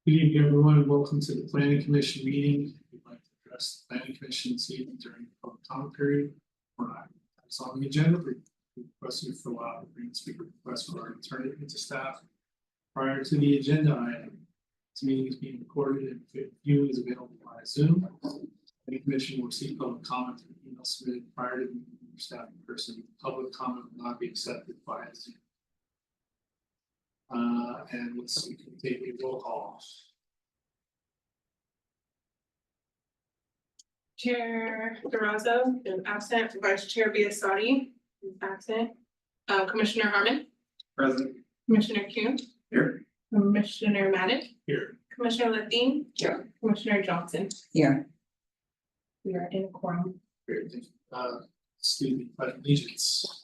Good evening, everyone, and welcome to the planning commission meeting. We'd like to address the planning commission this evening during the public comment period. It's on the agenda. We request you fill out the green speaker request for our alternative to staff prior to the agenda item. This meeting is being recorded and viewing is available via Zoom. The planning commission will receive public comment through email submitted prior to the meeting from staff in person. Public comment will not be accepted via Zoom. And let's see, we can take a roll call. Chair Durazo is absent. Vice Chair Biasotti is absent. Commissioner Harmon, Present. Commissioner Kuhn, Here. Commissioner Madden, Here. Commissioner Levine, Here. Commissioner Johnson. Here. We are in a quorum. Student pledge allegiance.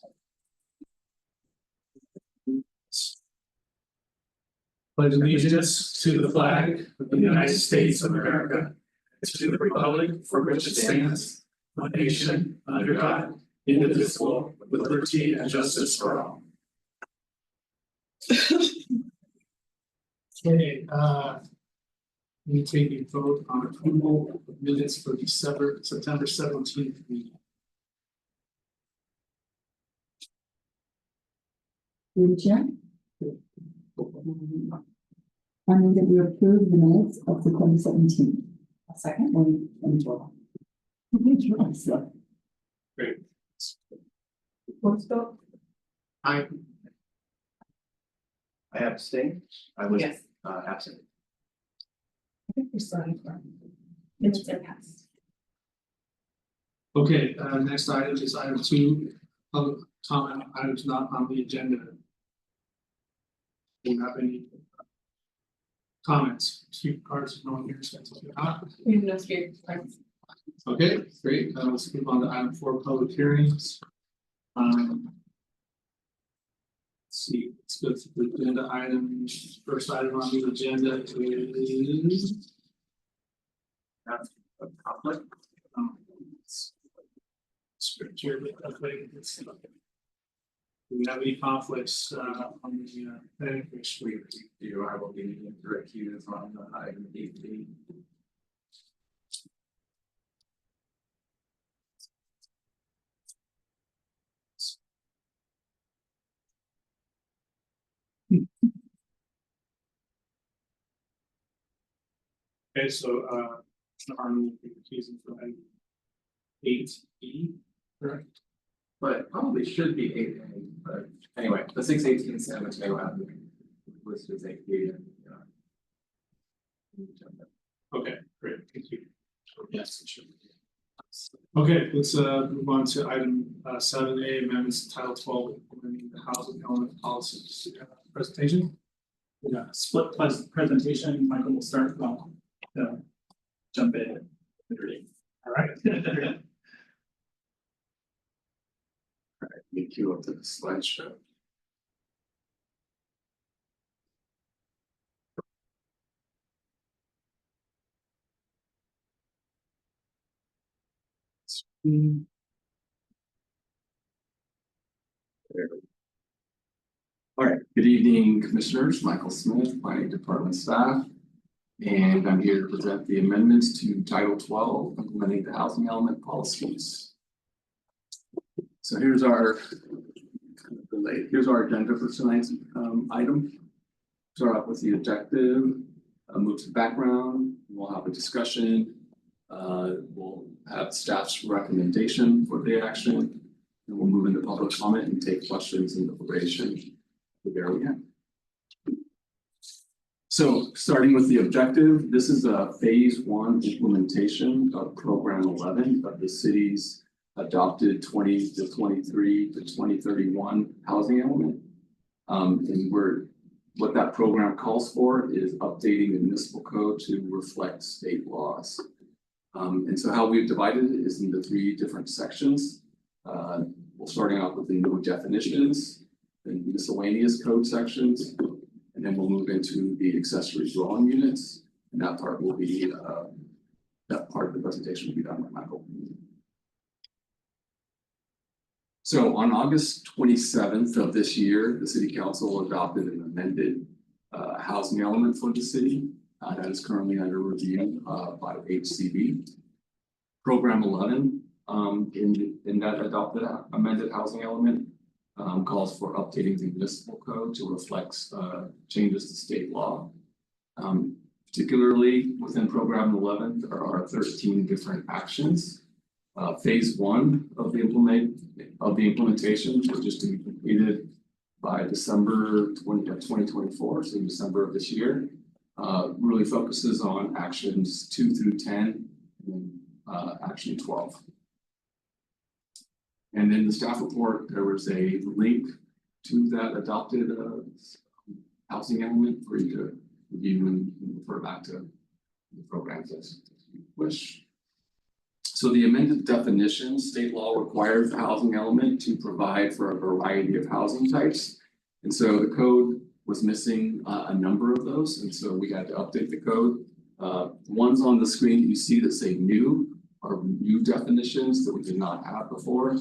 Pledge allegiance to the flag of the United States of America, and to the republic for which it stands, one nation, under God, indivisible, with liberty and justice for all. Okay, we take a vote on approval of minutes for September 17th meeting. Through the chair. I move that we approve the minutes of the 2017. A second, 2012. Great. Votes vote? I abstain. I was Yes. absent. I think we're starting from. Minutes are passed. Okay, next item is item 2, public comment items not on the agenda. Do you have any comments? Speaker cards, no one here, so if you're not. We have no spirit cards. Okay, great. Let's move on to item 4, public hearings. Let's see, let's go through the agenda items. First item on the agenda is That's a conflict. scripture, but let's see. Do we have any conflicts on the planning commission? I will be direct cues on the item 8B. Okay, so Arnold will be accusing for item 8B, correct? But it probably should be 8A, but anyway, the 618 cemetery will have to be listed as 8B. Okay, great, thank you. Yes, it should. Okay, let's move on to item 7A, amendments to Title 12, implementing the housing element policies presentation. Yeah, split presentation. Michael will start. Well, jump in. All right. You queue up to the slideshow. All right, good evening, commissioners. Michael Smith, planning department staff. And I'm here to present the amendments to Title 12, implementing the housing element policies. So here's our agenda for tonight's item. Start off with the objective, move to background, we'll have a discussion. We'll have staff's recommendation for the action, and we'll move into public comment and take questions and deliberation. There we go. So starting with the objective, this is a phase 1 implementation of program 11 of the city's adopted 20 to 23 to 2031 housing element. And what that program calls for is updating the municipal code to reflect state laws. And so how we've divided it is into 3 different sections. We're starting off with the new definitions, the miscellaneous code sections, and then we'll move into the accessory dwelling units. And that part will be, that part of the presentation will be done by Michael. So on August 27th of this year, the city council adopted an amended housing element for the city. that is currently under review by HCB. Program 11, in that adopted amended housing element, calls for updating the municipal code to reflect changes to state law. Particularly within program 11, there are 13 different actions. Phase 1 of the implementation, which is to be completed by December 2024, so December of this year, really focuses on actions 2 through 10 and action 12. And in the staff report, there was a link to that adopted housing element for you to review and refer back to the programs as you wish. So the amended definition, state law requires the housing element to provide for a variety of housing types. And so the code was missing a number of those, and so we had to update the code. Ones on the screen that you see that say new are new definitions that we did not have before.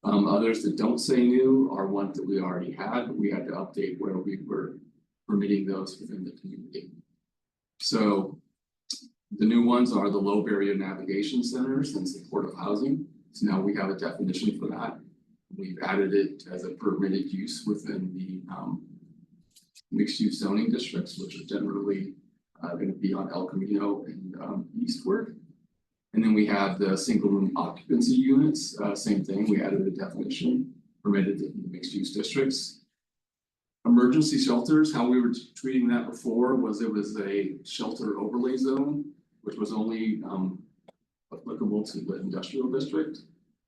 Others that don't say new are ones that we already had, but we had to update where we were permitting those within the community. So the new ones are the low barrier navigation centers in support of housing. So now we have a definition for that. We've added it as a permitted use within the mixed use zoning districts, which are generally going to be on El Camino and eastward. And then we have the single room occupancy units, same thing, we added a definition, permitted in the mixed use districts. Emergency shelters, how we were treating that before was it was a shelter overlay zone, which was only applicable to the industrial district.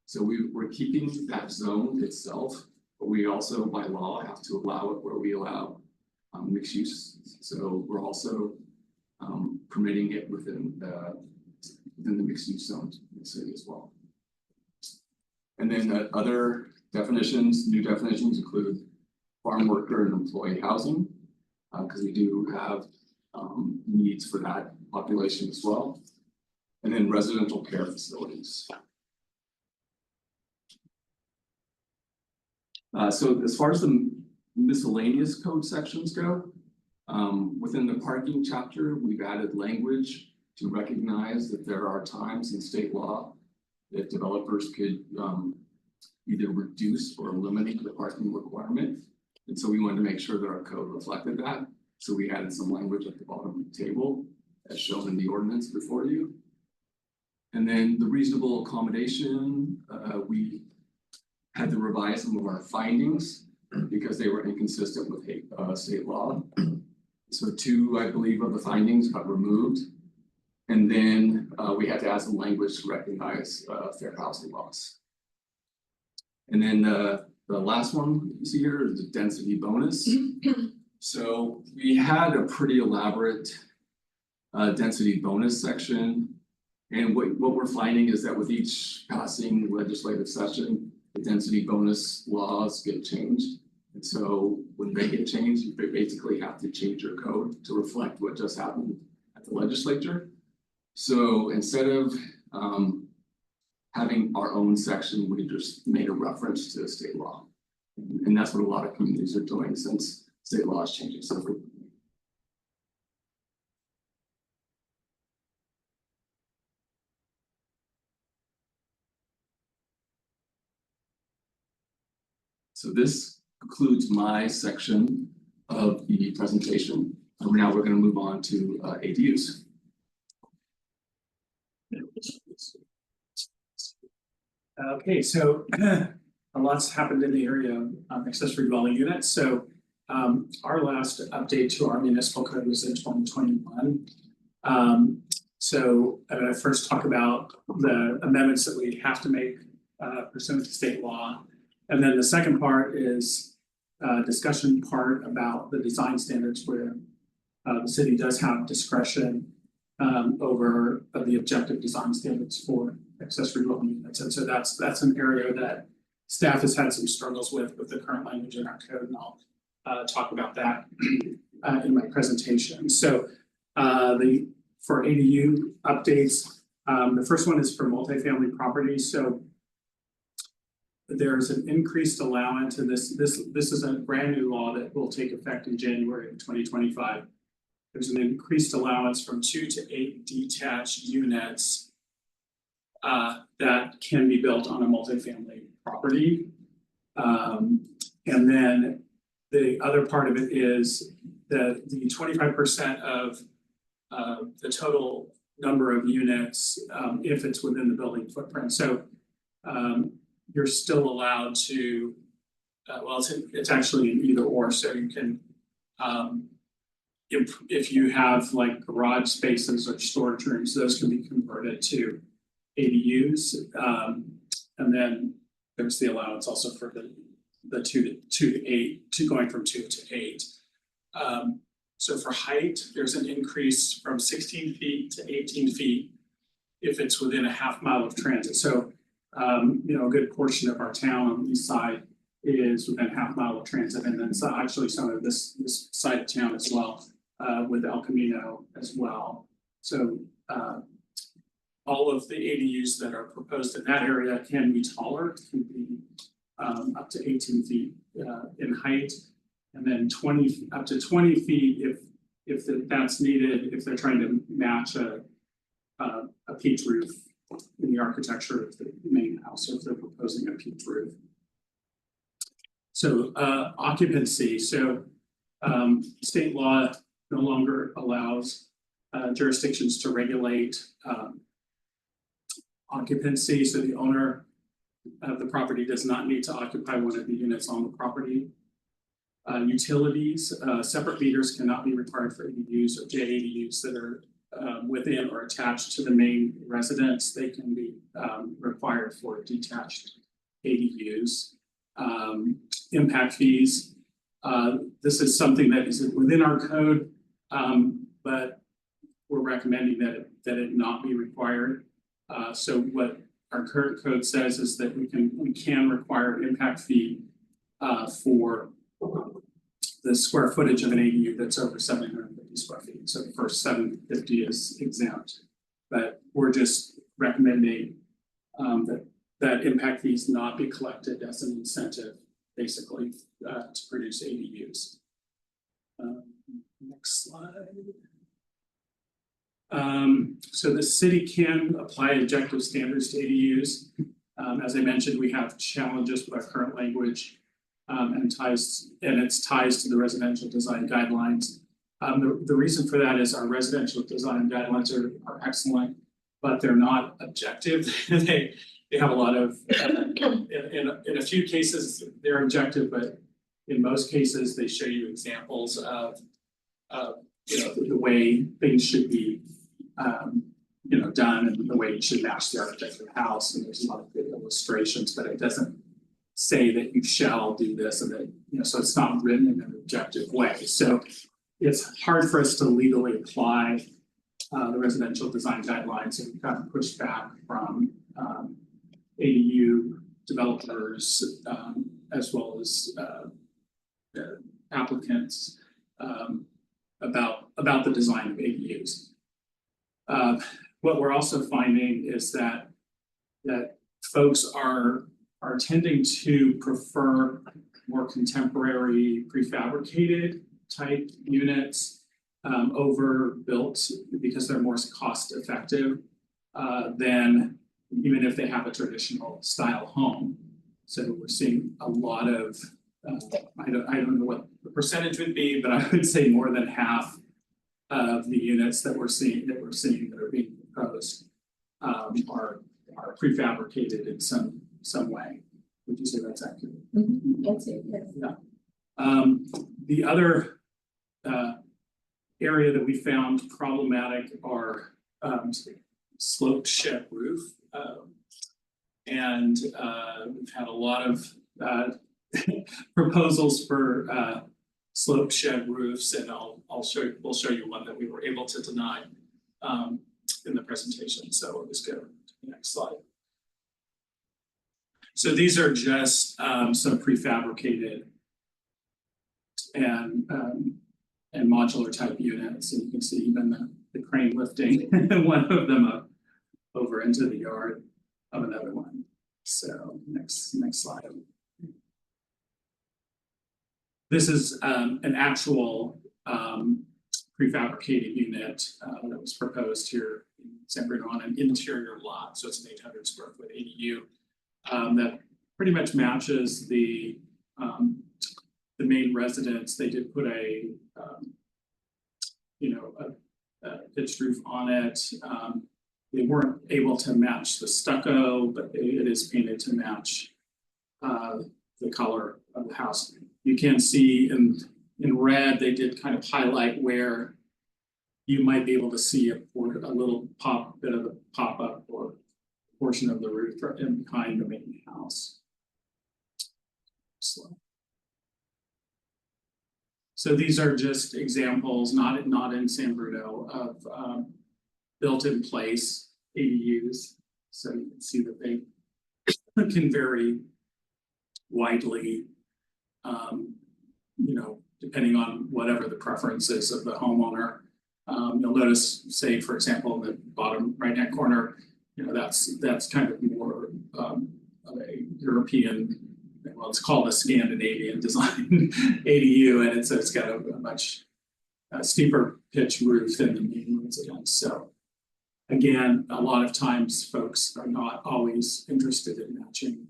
So we're keeping that zone itself, but we also by law have to allow it where we allow mixed use. So we're also permitting it within the mixed use zones in the city as well. And then other definitions, new definitions include farm worker and employee housing, because we do have needs for that population as well. And then residential care facilities. So as far as the miscellaneous code sections go, within the parking chapter, we've added language to recognize that there are times in state law that developers could either reduce or eliminate the parking requirement. And so we wanted to make sure that our code reflected that. So we added some language at the bottom of the table as shown in the ordinance before you. And then the reasonable accommodation, we had to revise some of our findings because they were inconsistent with state law. So 2, I believe, of the findings got removed. And then we had to add some language to recognize fair housing laws. And then the last one you see here is the density bonus. So we had a pretty elaborate density bonus section. And what we're finding is that with each passing legislative session, the density bonus laws get changed. And so when they get changed, you basically have to change your code to reflect what just happened at the legislature. So instead of having our own section, we just made a reference to state law. And that's what a lot of communities are doing since state law is changing so frequently. So this concludes my section of the presentation. And now we're going to move on to ADUs. Okay, so a lot's happened in the area of accessory dwelling units. So our last update to our municipal code was in 2021. So I'm going to first talk about the amendments that we have to make pursuant to state law. And then the second part is a discussion part about the design standards where the city does have discretion over the objective design standards for accessory dwelling units. And so that's an area that staff has had some struggles with the current language in our code, and I'll talk about that in my presentation. So for ADU updates, the first one is for multifamily properties. So there's an increased allowance, and this is a brand new law that will take effect in January of 2025. there's an increased allowance from 2 to 8 detached units that can be built on a multifamily property. And then the other part of it is that the 25% of the total number of units, if it's within the building footprint. So you're still allowed to, well, it's actually an either or, so you can, if you have like garage spaces or storage rooms, those can be converted to ADUs. And then there's the allowance also for the 2 to 8, going from 2 to 8. So for height, there's an increase from 16 feet to 18 feet if it's within a half mile of transit. So, you know, a good portion of our town on the east side is within a half mile of transit, and then actually some of this side of town as well, with El Camino as well. So all of the ADUs that are proposed in that area can be taller, can be up to 18 feet in height. And then up to 20 feet if that's needed, if they're trying to match a peaked roof in the architecture of the main house, or if they're proposing a peaked roof. So occupancy, so state law no longer allows jurisdictions to regulate occupancy, so the owner of the property does not need to occupy one of the units on the property. Utilities, separate meters cannot be required for ADUs or JADUs that are within or attached to the main residence. They can be required for detached ADUs. Impact fees, this is something that is within our code, but we're recommending that it not be required. So what our current code says is that we can require an impact fee for the square footage of an ADU that's over 750 square feet. So the first 750 is exempt, but we're just recommending that impact fees not be collected as an incentive, basically, to produce ADUs. Next slide. So the city can apply objective standards to ADUs. As I mentioned, we have challenges with our current language. And its ties to the residential design guidelines. The reason for that is our residential design guidelines are excellent, but they're not objective. They have a lot of in a few cases they're objective, but in most cases they show you examples of you know, the way things should be you know, done, and the way you should match the architecture of the house. And there's a lot of good illustrations, but it doesn't say that you shall do this, and that, you know, so it's not written in an objective way. So it's hard for us to legally apply the residential design guidelines, and we've gotten pushed back from ADU developers as well as applicants about the design of ADUs. What we're also finding is that folks are tending to prefer more contemporary prefabricated type units over built, because they're more cost effective than even if they have a traditional style home. So we're seeing a lot of I don't know what the percentage would be, but I would say more than half of the units that we're seeing that are being proposed are prefabricated in some way. Would you say that's accurate? That's it, yes. Yeah. The other area that we found problematic are sloped shed roof. And we've had a lot of proposals for sloped shed roofs, and we'll show you one that we were able to deny in the presentation. So we'll just go to the next slide. So these are just some prefabricated and modular type units, and you can see even the crane lifting one of them up over into the yard of another one. So next slide. This is an actual prefabricated unit that was proposed here in San Bruno on an interior lot, so it's an 800 square foot ADU that pretty much matches the main residence. They did put a pitched roof on it. They weren't able to match the stucco, but it is painted to match the color of the house. You can see in red, they did kind of highlight where you might be able to see a little bit of a pop-up or portion of the roof in behind the main house. So these are just examples, not in San Bruno, of built in place ADUs. So you can see that they can vary widely, depending on whatever the preferences of the homeowner. You'll notice, say, for example, in the bottom right-hand corner, that's kind of more of a European, well, it's called a Scandinavian design ADU, and it's got a much steeper pitch roof than the main residence. So again, a lot of times folks are not always interested in matching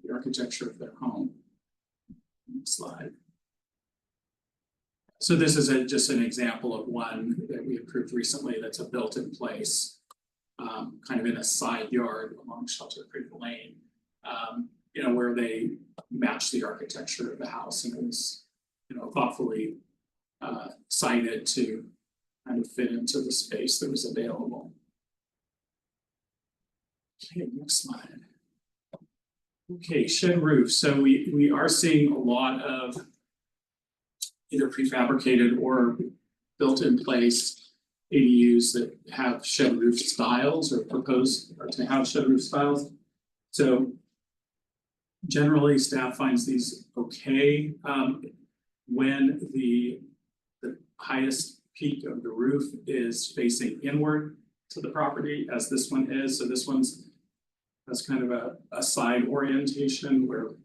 the architecture of their home. Next slide. So this is just an example of one that we approved recently that's a built-in place, kind of in a side yard along Shelter Creek Lane, where they match the architecture of the house, and it was, thoughtfully sited to kind of fit into the space that was available. Okay, next slide. Okay, shed roof. So we are seeing a lot of either prefabricated or built in place ADUs that have shed roof styles or propose or to have shed roof styles. So generally staff finds these okay when the highest peak of the roof is facing inward to the property, as this one is. So this has kind of a side orientation where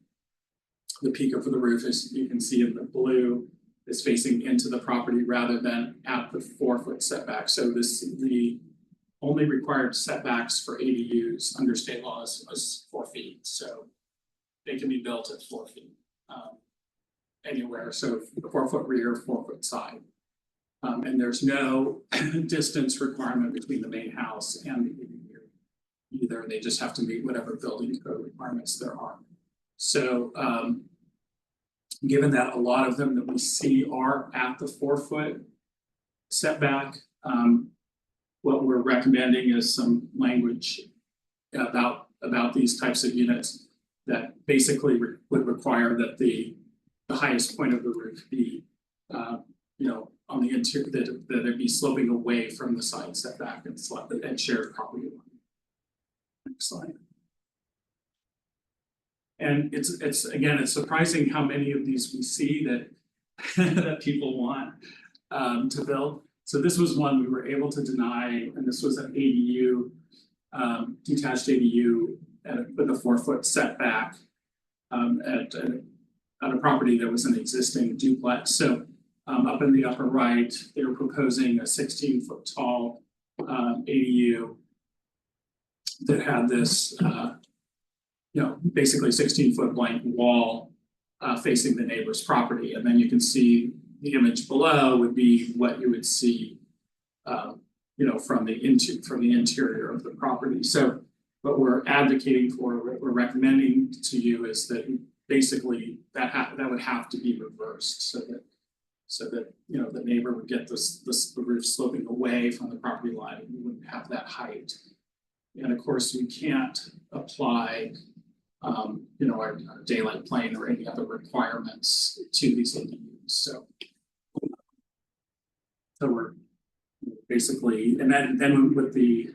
the peak of the roof, is you can see in the blue, is facing into the property rather than at the 4-foot setback. So the only required setbacks for ADUs under state law is 4 feet. So they can be built at 4 feet anywhere. So 4-foot rear, 4-foot side. And there's no distance requirement between the main house and the ADU either. They just have to meet whatever building code requirements there are. So given that a lot of them that we see are at the 4-foot setback, what we're recommending is some language about these types of units that basically would require that the highest point of the roof be, on the interior, that it be sloping away from the side setback and shared property line. Next slide. And it's again, it's surprising how many of these we see that that people want to build. So this was one we were able to deny, and this was an ADU, detached ADU with a 4-foot setback at a property that was an existing duplex. So up in the upper right, they were proposing a 16-foot tall ADU that had this, basically 16-foot blank wall facing the neighbor's property. And then you can see the image below would be what you would see, from the interior of the property. So what we're advocating for, what we're recommending to you is that basically that would have to be reversed so that the neighbor would get the roof sloping away from the property line, and you wouldn't have that height. And of course, we can't apply our daylight plane or any other requirements to these ADUs. So we're basically, and then with the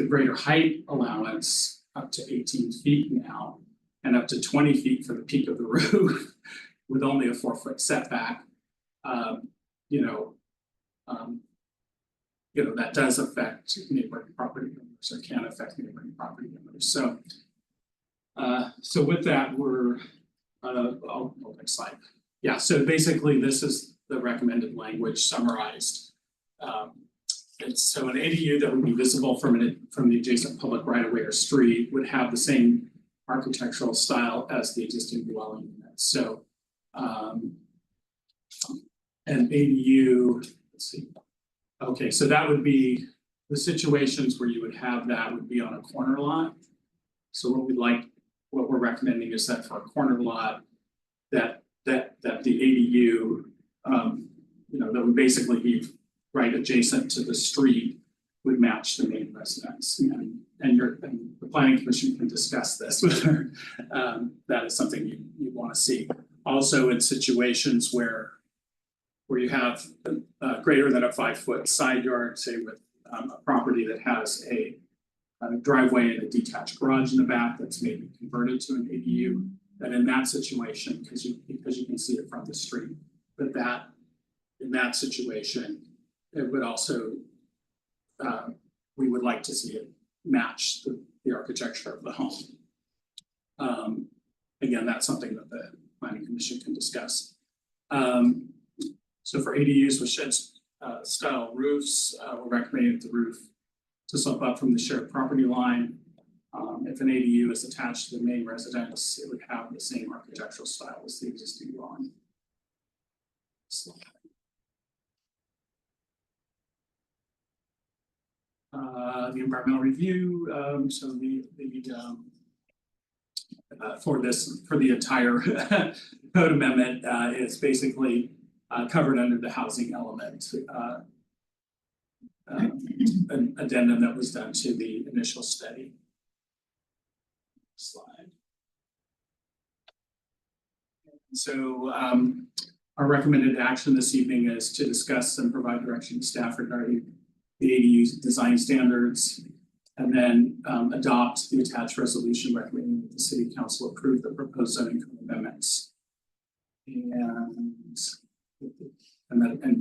greater height allowance up to 18 feet now, and up to 20 feet for the peak of the roof, with only a 4-foot setback, that does affect neighboring property owners, or can affect neighboring property owners. So with that, next slide. Yeah, so basically this is the recommended language summarized it's so an ADU that would be visible from the adjacent public right of way or street would have the same architectural style as the existing dwelling unit, so. An ADU, let's see. Okay, so that would be the situations where you would have that would be on a corner lot. So what we're recommending is that for a corner lot, that the ADU, that would basically be right adjacent to the street would match the main residence. And the planning commission can discuss this whether that is something you want to see. Also in situations where you have greater than a 5-foot side yard, say with a property that has a driveway and a detached garage in the back that's maybe converted to an ADU, that in that situation, because you can see it from the street, but that in that situation, it would also we would like to see it match the architecture of the home. Again, that's something that the planning commission can discuss. So for ADUs with shed style roofs, we're recommending the roof to slope up from the shared property line. If an ADU is attached to the main residence, it would have the same architectural style as the existing dwelling. The environmental review, so for the entire code amendment, is basically covered under the housing element. An addendum that was done to the initial study. Slide. So our recommended action this evening is to discuss and provide direction to staff regarding the ADU design standards, and then adopt the attached resolution recommending that the city council approve the proposed zoning code amendments. And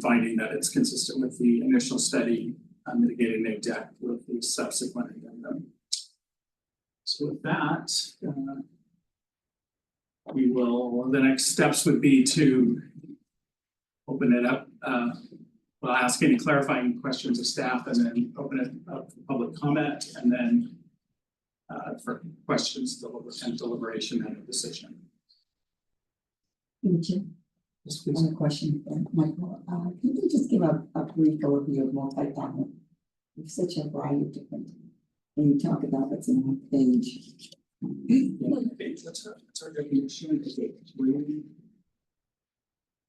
finding that it's consistent with the initial study, mitigating the deck with the subsequent addendum. So with that, the next steps would be to open it up. We'll ask any clarifying questions of staff and then open it up for public comment, and then for questions and deliberation and a decision. Thank you. Yes, I please. have a question for Michael. Can you just give a brief overview of multifamily? There's such a variety of different, when you talk about what's in one page. That's our definition.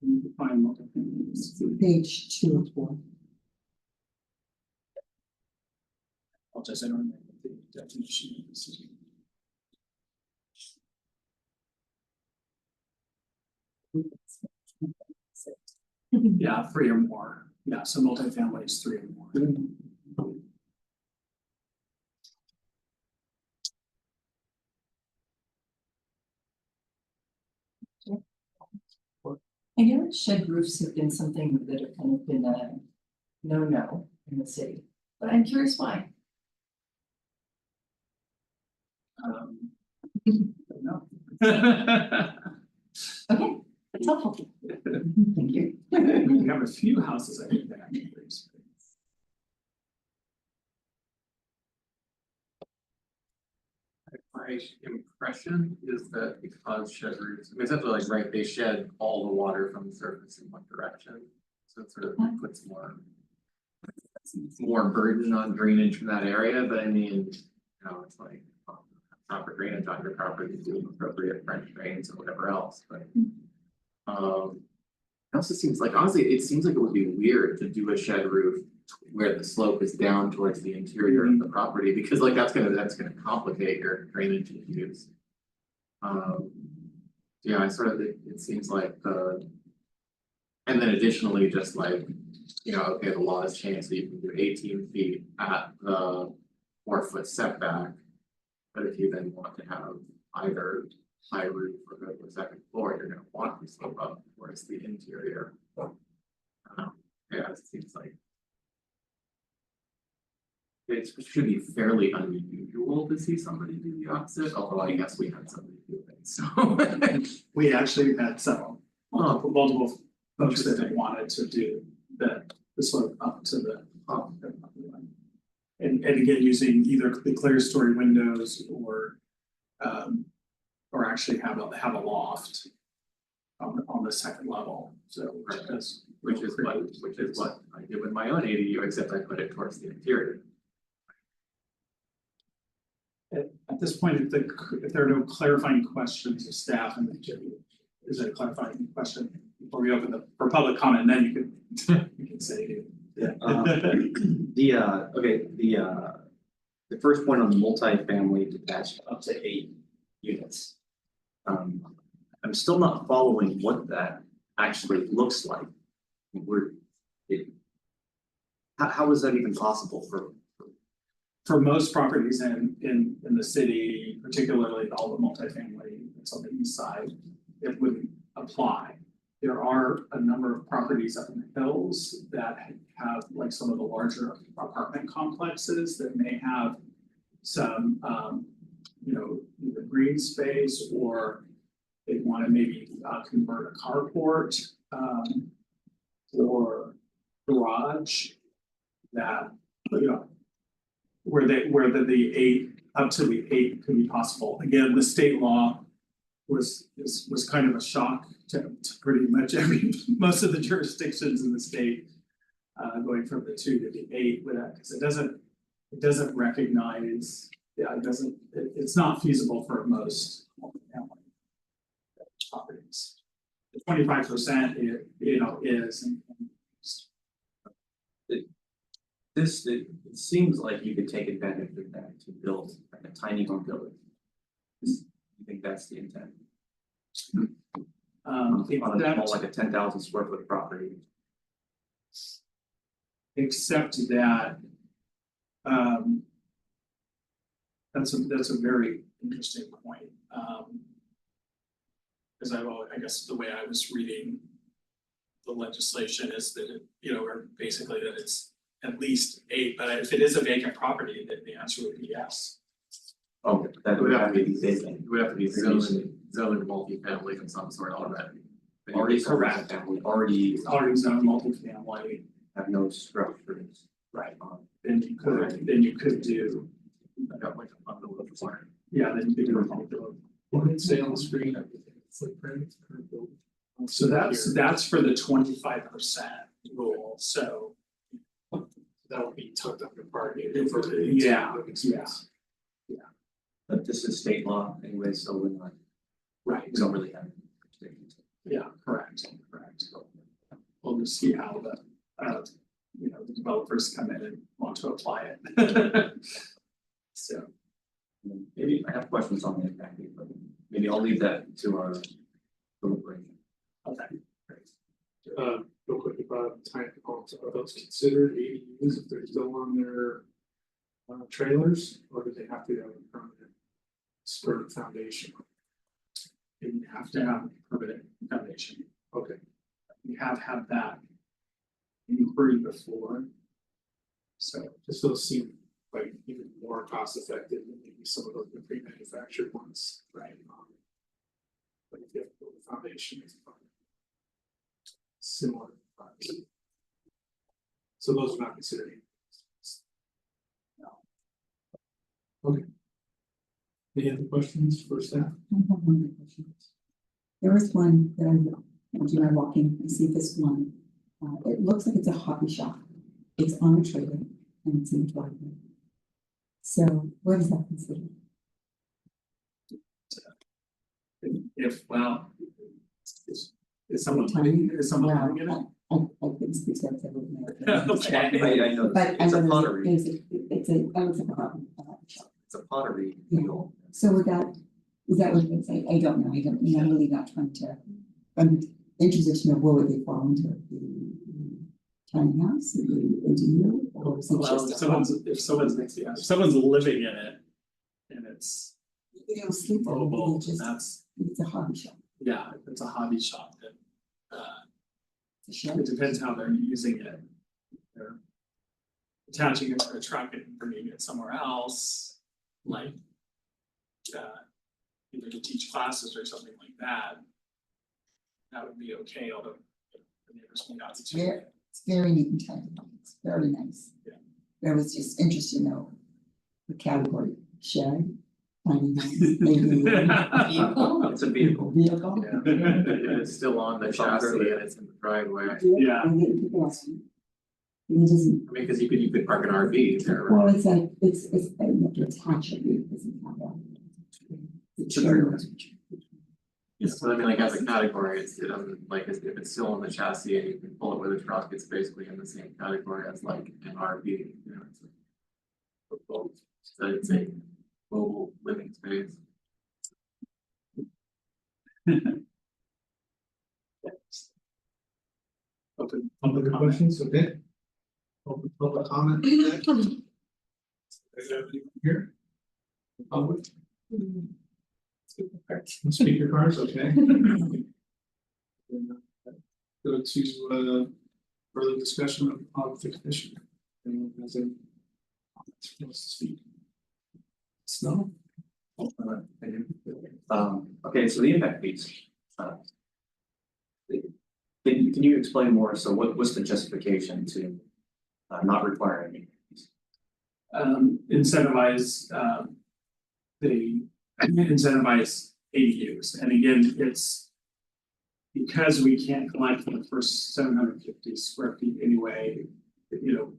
We define multifamily. Page 2 of 4. I'll just enter the definition. Yeah, 3 or more. Yeah, so multifamily is 3 or more. I know that shed roofs have been something that have kind of been a no-no in the city, but I'm curious why. No. Okay, that's helpful. Thank you. We have a few houses, I think, that actually raise. My impression is that because shed roofs, I mean, essentially like, right, they shed all the water from the surface in one direction. So it sort of puts more burden on drainage from that area, but I mean, it's like proper drainage on your property, doing appropriate French drains or whatever else, but. It also seems like, honestly, it seems like it would be weird to do a shed roof where the slope is down towards the interior of the property, because like that's gonna complicate your drainage issues. Yeah, it seems like and then additionally, just like, okay, the law has changed, so you can do 18 feet at the 4-foot setback. But if you then want to have either high roof or go to the second floor, you're gonna want to slope up towards the interior. Yeah, it seems like it should be fairly unusual to see somebody do the opposite, although I guess we had somebody do it, so. We actually had several, multiple folks that wanted to do the this one up to the top. of the property line. And again, using either the clear story windows or actually have a loft on the second level, so which does. Which is what I did with my own ADU, except I put it towards the interior. At this point, if there are no clarifying questions of staff and is there a clarifying question before we open for public comment, then you can say it. The first point on the multifamily detached up to 8 units. I'm still not following what that actually looks like. How is that even possible For most properties in the city, particularly all the multifamily that's on the east side, it wouldn't apply. There are a number of properties up in the hills that have like some of the larger apartment complexes that may have some, either green space or they want to maybe convert a carport or garage that, where the 8 up to the 8 could be possible. Again, the state law was kind of a shock to pretty much most of the jurisdictions in the state. Going from the 2 to the 8 with that, because it doesn't recognize, it's not feasible for most multifamily properties. The 25% is. it seems like you could take advantage of that to build like a tiny home village. You think that's the intent? On a small, like a 10,000 square foot property. Except that, that's a very interesting point. Because I guess the way I was reading the legislation is that or basically that it's at least 8, but if it is a vacant property, then the answer would be yes. Oh, that would have to be vacant. It would have to be zoned multifamily of some sort already. Already Correct. already Already zoned multifamily, have no structures. right? Then you could do, I got like a bundle of design. yeah, then you could do a bungalow. What did it say on the screen? Footprint, current building? So that's for the 25% rule, so. That would be tucked under part A. Yeah. But this is state law anyway, so we're not, Right, we don't really have. restrictions. yeah, correct. We'll just see how the developers come in and want to apply it. So, Maybe I have questions on the impact, but maybe I'll leave that to our deliberation. okay. Real quick about tiny homes, are those considered ADUs if they're still on their trailers, or do they have to have a permanent spur foundation? You have to have a permanent foundation. Okay, We have had that inquiry before. So, just those seem like even more cost effective than maybe some of those pre-manufactured ones, right? But if you have to build a foundation, it's probably similar. So those are not considered. Okay. Any other questions for staff? I have one more question. There was one that I'm walking, I see this one. It looks like it's a hobby shop. It's on a trailer and it's in the driveway. So what is that considered? is someone living in it? I couldn't speak to that, so I wouldn't know. Okay. I know, But I it's a know pottery, it's a hobby shop. it's a pottery Yeah. deal. So would that, is that what it's like? I don't know, I'm really not trying to, I'm interested to know where would they fall into the tiny house, the ADU, or is it Well, just? if someone's living in it and it's They don't sleep there, mobile, they just, that's, it's a hobby shop, yeah, if it's a hobby shop, then it's a shed. it depends how they're using it. They're attaching it to a truck and bringing it somewhere else, like either to teach classes or something like that. That would be okay, although the neighbors may not. It's very neat and tidy. It's very nice. Yeah. I was just interested to know the category shed, tiny house, maybe Vehicle? It's a vehicle. vehicle. Yeah, it's still on the It's on chassis curb. and it's in the driveway. I Yeah. And then people ask me, it doesn't, mean, cause you could park an RV there, well, right? it's like, it's, you have to attach it, it doesn't have that. It's a trailer. So I mean, like as a category, it doesn't, like, if it's still on the chassis and you can pull it with a truck, it's basically in the same category as like an RV, you know, it's like. So it's a mobile living space. Open Other comment. questions, okay? Open public comment. Is there anyone here? Public? Speaker cards, okay. Go to further discussion of the commission. Anyone has any comments, wants to speak? Snow? Okay, so the impact fees. Can you explain more? So what's the justification to not requiring any fees? Incentivize the incentivize ADUs, and again, it's because we can't collect the first 750 square feet anyway, you know.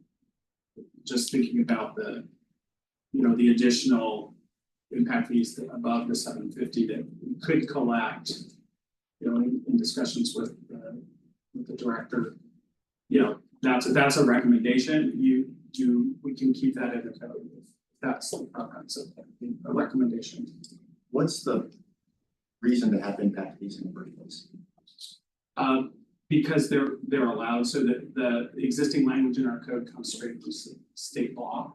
Just thinking about the, you know, the additional impact fees that above the 750 that we could collect. You know, in discussions with the director, you know, that's a recommendation. We can keep that in the code if that's the preference of a recommendation. What's the reason to have impact fees in the first place? Because they're allowed, so that the existing language in our code comes straight from state law.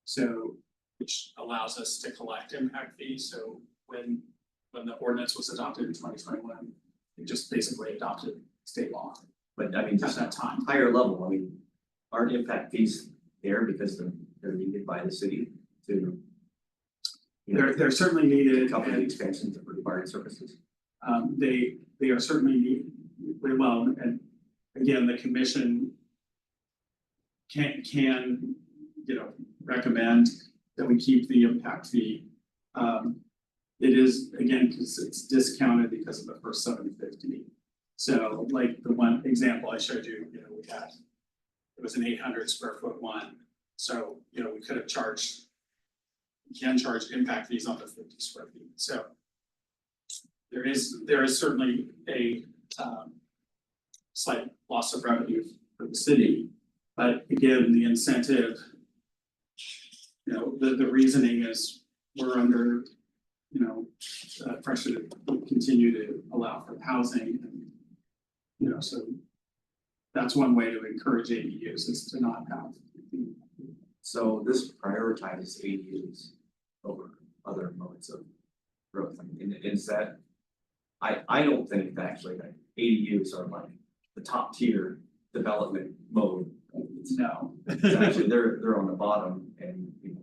So, which allows us to collect impact fees, so when the ordinance was adopted in 2021, it just basically adopted state law But I mean, at just that time. higher level, I mean, aren't impact fees there because they're needed by the city to. You know, They're certainly needed, cover the and expansions of required services. they are certainly well, and again, the commission can, you know, recommend that we keep the impact fee. It is, again, because it's discounted because of the first 750. So like the one example I showed you, you know, it was an 800 square foot one. So, you know, we could have charged, we can charge impact fees on the 50 square feet. So there is certainly a slight loss of revenue for the city. But again, the incentive, you know, the reasoning is we're under, you know, pressure to continue to allow for housing and, you know, so that's one way to encourage ADUs is to not have. So this prioritizes ADUs over other modes of growth. I mean, is that? I don't think that actually that ADUs are like the top tier development mode. No. It's actually, they're on the bottom and, you know,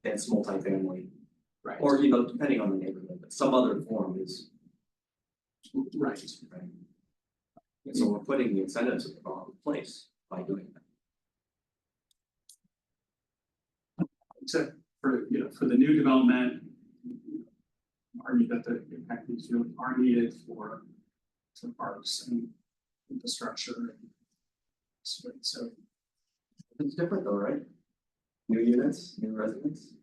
dense multifamily, Right. or, you know, depending on the neighborhood, but some other form is, Right. right? And so we're putting the incentives in the wrong place by doing that. Except for, you know, for the new development. Argue that the impact fees are needed for some parks and infrastructure and. So, It's different though, right? New units, new residents.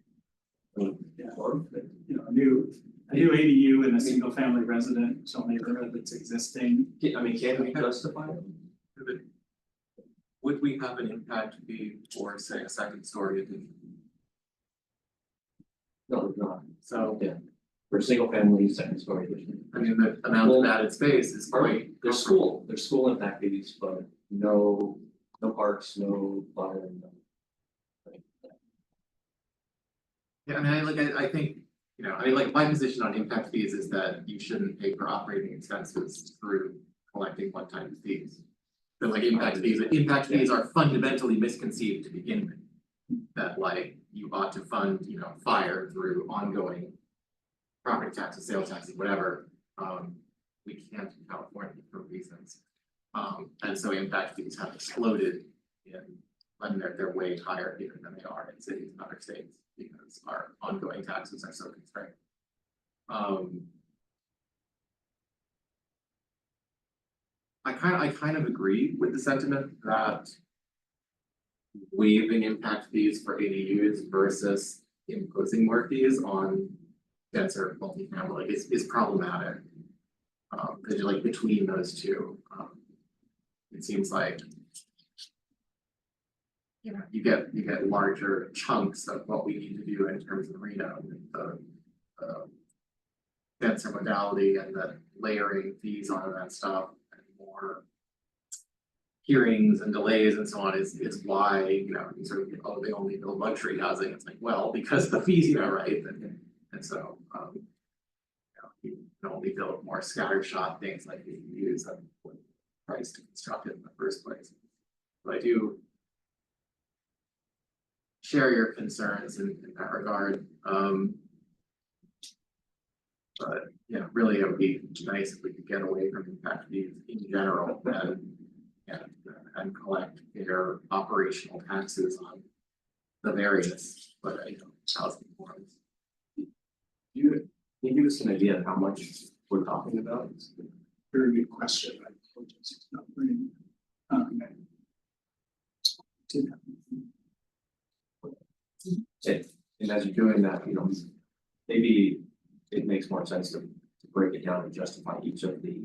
Yeah. Or, you know, a new ADU in a single family residential neighborhood that's existing. I mean, can we justify it? Would we have an impact fee for, say, a second story addition? No, it's not. So, Yeah. For single family, second story. I mean, the amount of added space is Or quite. there's school impact fees, but no parks, no fire. No. Yeah, I mean, I think, you know, I mean, like, my position on impact fees is that you shouldn't pay for operating expenses through collecting one-time fees. But like impact fees are fundamentally misconceived to begin with. That like, you ought to fund, you know, fire through ongoing property taxes, sales taxes, whatever. We can't in California for reasons. And so impact fees have exploded when they're way higher here than they are in cities and other states because our ongoing taxes are so constrained. I kind of agree with the sentiment that waiving impact fees for ADUs versus imposing more fees on denser multifamily is problematic. Cause you're like between those two, it seems like. You know, you get larger chunks of what we need to do in terms of Reno, the denser modality and the layering fees on that stuff and more hearings and delays and so on is why, you know, you sort of, oh, they only build luxury housing. It's like, well, because the fees, you know, right, and so, you know, you can only build more scattershot things like you use at what price to construct it in the first place. But I do share your concerns in that regard. But yeah, really, it would be nice if we could get away from impact fees in general and collect their operational taxes on the various, but you know, housing forms. Can you give us an idea of how much we're talking about? Very good question. I apologize, it's not bringing, did have- And as you're doing that, you know, maybe it makes more sense to break it down and justify each of the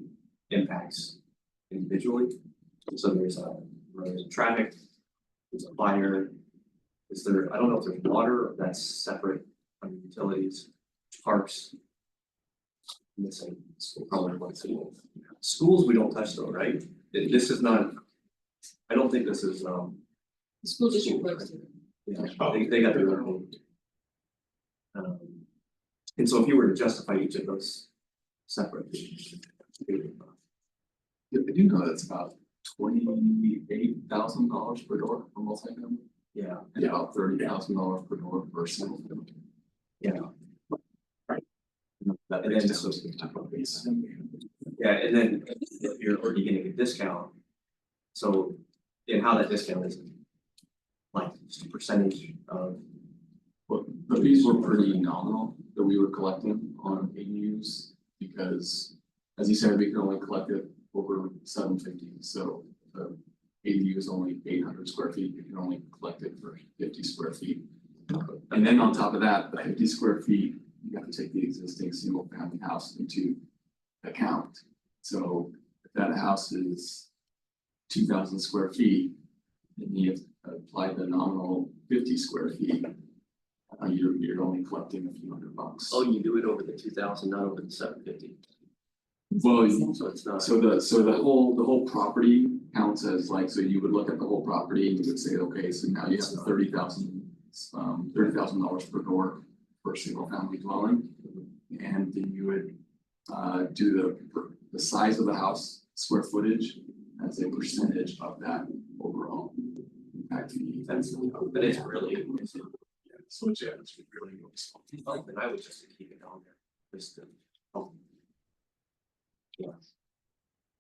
impacts individually. So there's traffic, there's a fire, is there, I don't know if there's water, that's separate from utilities, parks. Missing, probably one single. Schools we don't touch though, right? This is not, I don't think this is, The school district works. yeah, they got their own. And so if you were to justify each of those separately. Yeah, I do know that's about $28,000 per door for multifamily. Yeah, And about $30,000 per door for single family. yeah, That And breaks then down so- to the type of base. yeah, and then if you're already getting a discount. So, and how that discount is. Like, just a percentage of, Well, the fees were pretty nominal that we were collecting on AUs because, as you said, we could only collect it over 750. So the ADU is only 800 square feet. You can only collect it for 50 square feet. And then on top of that, the 50 square feet, you have to take the existing single family house into account. So if that house is 2,000 square feet, then you have to apply the nominal 50 square feet. You're only collecting a few $100. oh, you do it over the 2,000, not over the 750. Well, So it's not. so the whole property counts as like, so you would look at the whole property and you would say, okay, so now you have $30,000 per door for a single family dwelling. And then you would do the size of the house, square footage as a percentage of that overall impact fee. But it's really, So yeah, it's really small. then I would just keep it on there, just to. Yeah.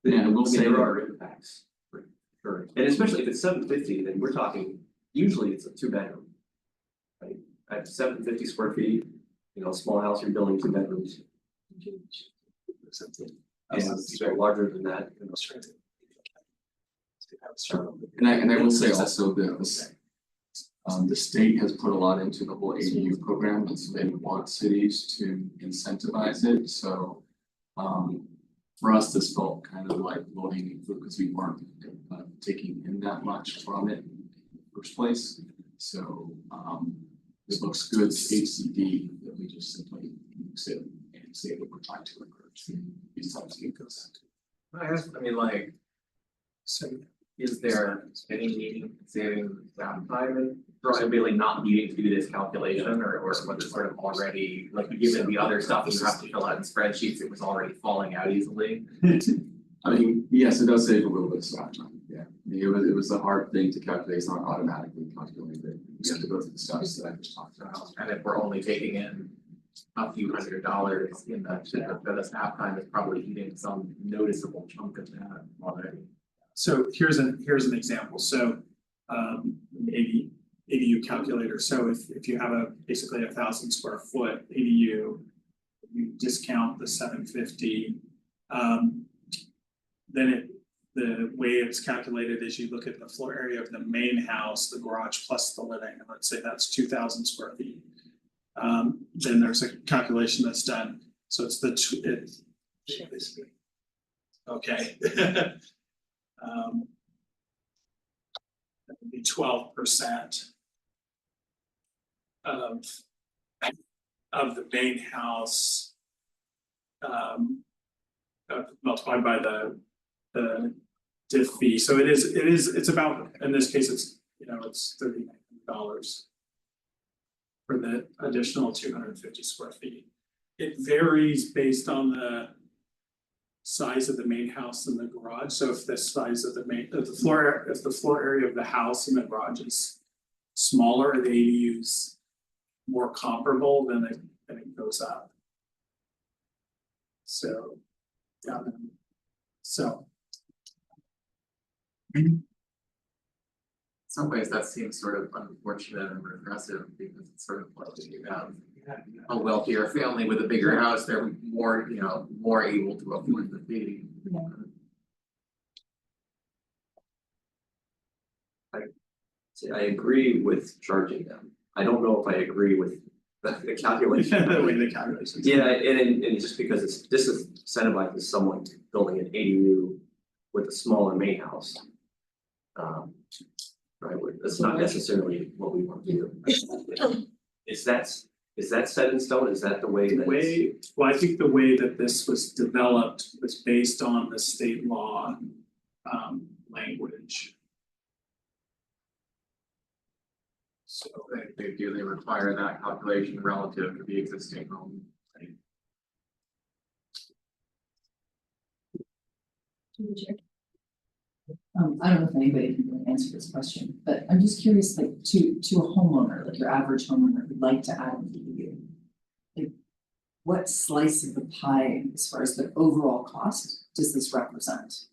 Yeah, I will say there that- are impacts, for sure, and especially if it's 750, then we're talking, usually it's a 2-bedroom. Right, at 750 square feet, you know, small house, you're building 2 bedrooms. And so larger than that, you know. And I will say also that the state has put a lot into the whole ADU program, and so they want cities to incentivize it, so. For us, this felt kind of like loading fruit because we weren't taking in that much from it in the first place. So it looks good HCD that we just simply use it and say that we're trying to encourage these types of incentives. I guess, I mean, like, So is there any meaning saving downtime and really not needing to do this calculation or was it sort of already, like, given the other stuff you have to fill out in spreadsheets, it was already falling out easily? I mean, yes, it does save a little bit of staff time, yeah. I mean, it was a hard thing to calculate, it's not automatically calculated. You have to go through the steps that I just talked about. And if we're only taking in a few $100 in the staff time, it's probably eating some noticeable chunk of that already. so here's an example, so ADU calculator, so if you have basically 1,000 square foot ADU. You discount the 750. Then the way it's calculated is you look at the floor area of the main house, the garage plus the living, and let's say that's 2,000 square feet. Then there's a calculation that's done, so it's okay. That would be 12% of the main house. Multiplied by the diff fee, so it's about, in this case, it's $39 for the additional 250 square feet. It varies based on the size of the main house and the garage, so if the size of the floor area of the house and the garage is smaller, the ADU's more comparable, then it goes up. So, yeah, so. In some ways, that seems sort of unfortunate and regressive because it's sort of like you have a wealthier family with a bigger house, they're more, more able to afford the fee. See, I agree with charging them. I don't know if I agree with the calculation. The way the calculations. Yeah, and just because this incentivizes someone building an ADU with a smaller main house. Right, that's not necessarily what we want to do. Is that set in stone? Is that the way that Well, I think the way that this was developed was based on the state law language. So they require that calculation relative to the existing home. I don't know if anybody can really answer this question, but I'm just curious, like to a homeowner, like your average homeowner who'd like to add an ADU. Like, what slice of the pie, as far as the overall cost, does this represent?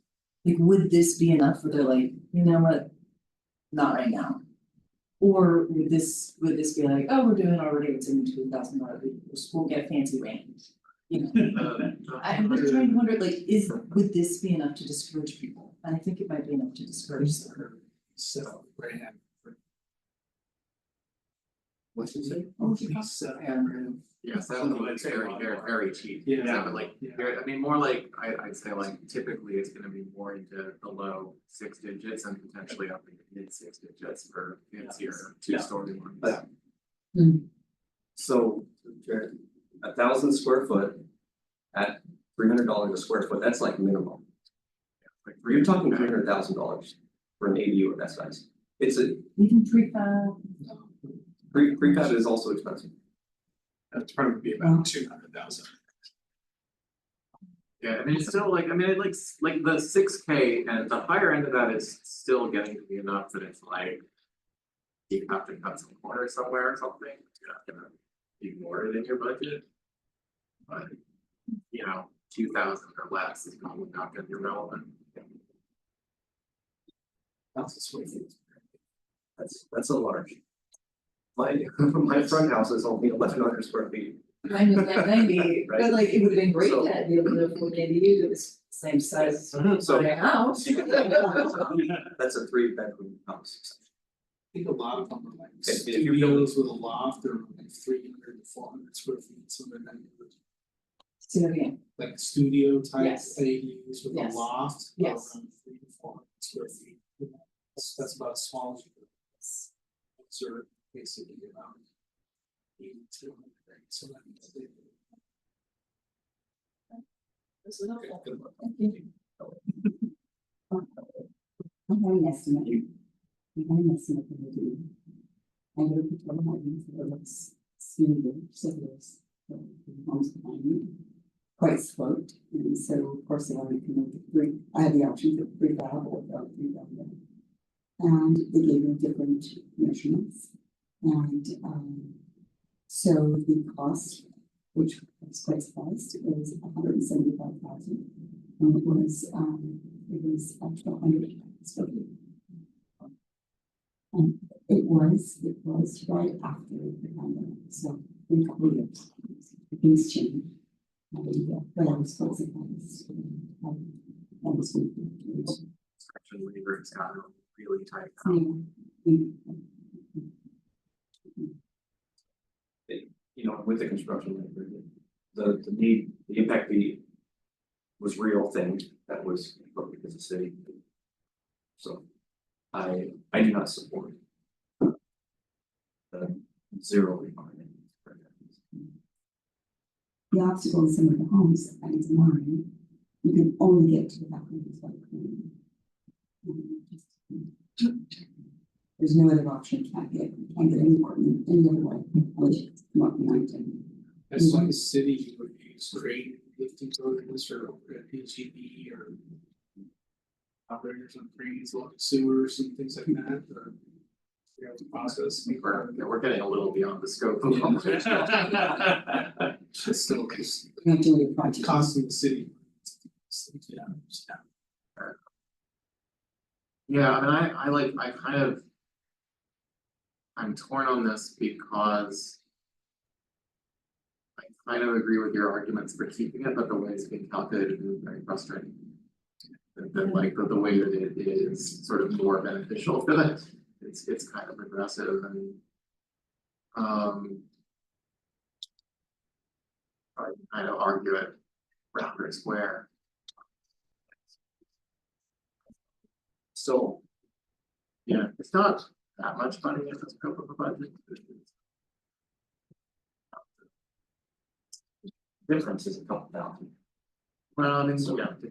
Like, would this be enough where they're like, you know what? Not right now. Or would this be like, oh, we're doing already, it's in $2,000, we'll get a fancy range. You know, I'm just trying to wonder, like, would this be enough to discourage people? And I think it might be enough to discourage them. So, right hand. What's it say? Yes, that was very cheap. Yeah. But like, Yeah. I mean, more like, I'd say like typically it's gonna be more into the low 6 digits and potentially up into mid 6 digits for fancier two-story ones. So, Jared, 1,000 square foot at $300 a square foot, that's like minimum. Like You're talking $300,000 for an ADU of that size. It's Even prefab. prefab is also expensive. That'd probably be about 200,000. Yeah, I mean, it's still like, it like the 6K and the higher end of that is still getting to be enough that it's like. You have to cut some corners somewhere or something, you're not gonna ignore it in your budget. But, 2,000 or less is probably not gonna be relevant. That's a large. My front house is only 1,100 square feet. I know that maybe, Right. but like, it would have been great So- to be able to afford an ADU that was the same size as So my house. that's a 3-bedroom house. I think a lot of them are like If you're building- studios with a loft, they're like 300 to 400 square feet, so they're not Say that again. like studio type Yes. ADUs with a Yes. loft. Yes. Around 300 to 400 square feet. That's about as small as you could. Observe basically around 80 to 100, so that's big. This is helpful. I have an estimate. I have an estimate of the do. I look at what my use of looks smoother, so there's homes behind me. Quite sloped, and so of course I wanted to make it three, I had the option for 3,000 or 3,000. And they gave me different measurements. And so the cost, which was quite surprised, was 175,000. And it was it was up to 100 square feet. And it was right after the pandemic, so in a couple of years, things changed. But I was focusing on this. I was Construction labor has gotten really tight now. You know, with the construction labor, the need, the impact fee was real thing that was put because of city. So I do not support the zero requirement. The obstacle in some of the homes, that is mine, you can only get to the balcony is like. There's no other option, can't get any more, any other way, which Mark Mountain. As long as city would use great lifting programs or PGB or. Operators on cranes, along sewers and things like that, or. You know, the process. We're getting a little beyond the scope of conversation. It's still Not doing a project. costing the city. Yeah. Yeah, I mean, I kind of. I'm torn on this because. I kind of agree with your arguments for keeping it, but the way it's being calculated is very frustrating. That like the way that it is sort of more beneficial for that, it's kind of aggressive and. I kind of argue it round or square. So Yeah, it's not that much money in the scope of the budget. difference is a couple thousand. Well, I mean, so yeah, we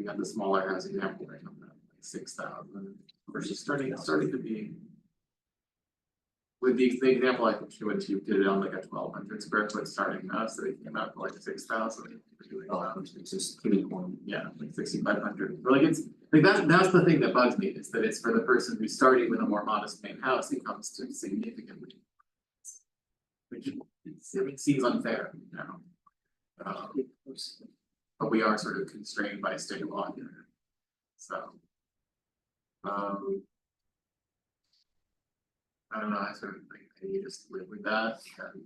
got the smaller house example right on that, like 6,000 versus starting to be. With the example, I think when you did it on like a 1,200 square foot starting house, so it came out to like 6,000. It's just pretty one. Yeah, like 6,500, but like it's, like that's the thing that bugs me, is that it's for the person who's starting with a more modest main house, it comes to significantly. Which it seems unfair, you know. But we are sort of constrained by state law here, so. I don't know, I sort of think that you just live with that and.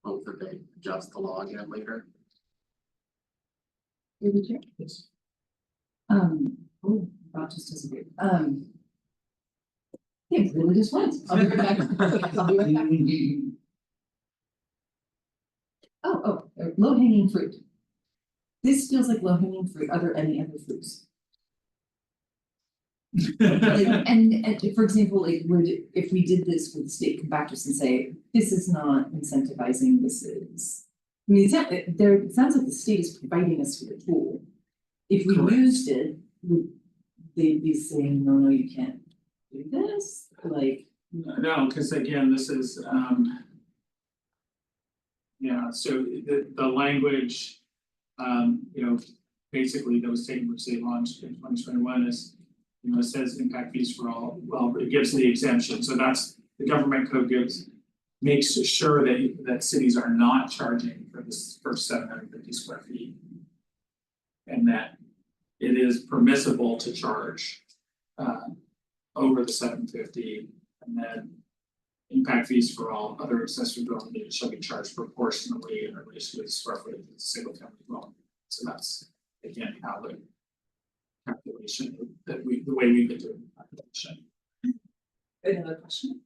Hope that they adjust the law again later. Oh, Bob just disappeared. It really just went. I'll be right back. I'll be right back. Oh, low hanging fruit. This feels like low hanging fruit. Are there any other fruits? Like, and for example, like if we did this, would the state come back to us and say, this is not incentivizing, this is. I mean, it sounds like the state is providing us with a tool. If we used it, would they be saying, no, you can't do this, like. No, because again, this is yeah, so the language, you know, basically that was taken from state law in 2021 is, you know, it says impact fees for all, well, it gives the exemption, so that's the government code makes sure that cities are not charging for this first 750 square feet. And that it is permissible to charge over the 750, and then impact fees for all other accessory dwelling units shall be charged proportionally in relation to the square footage of the single family dwelling. So that's again how the calculation the way we've been doing the calculation. Another question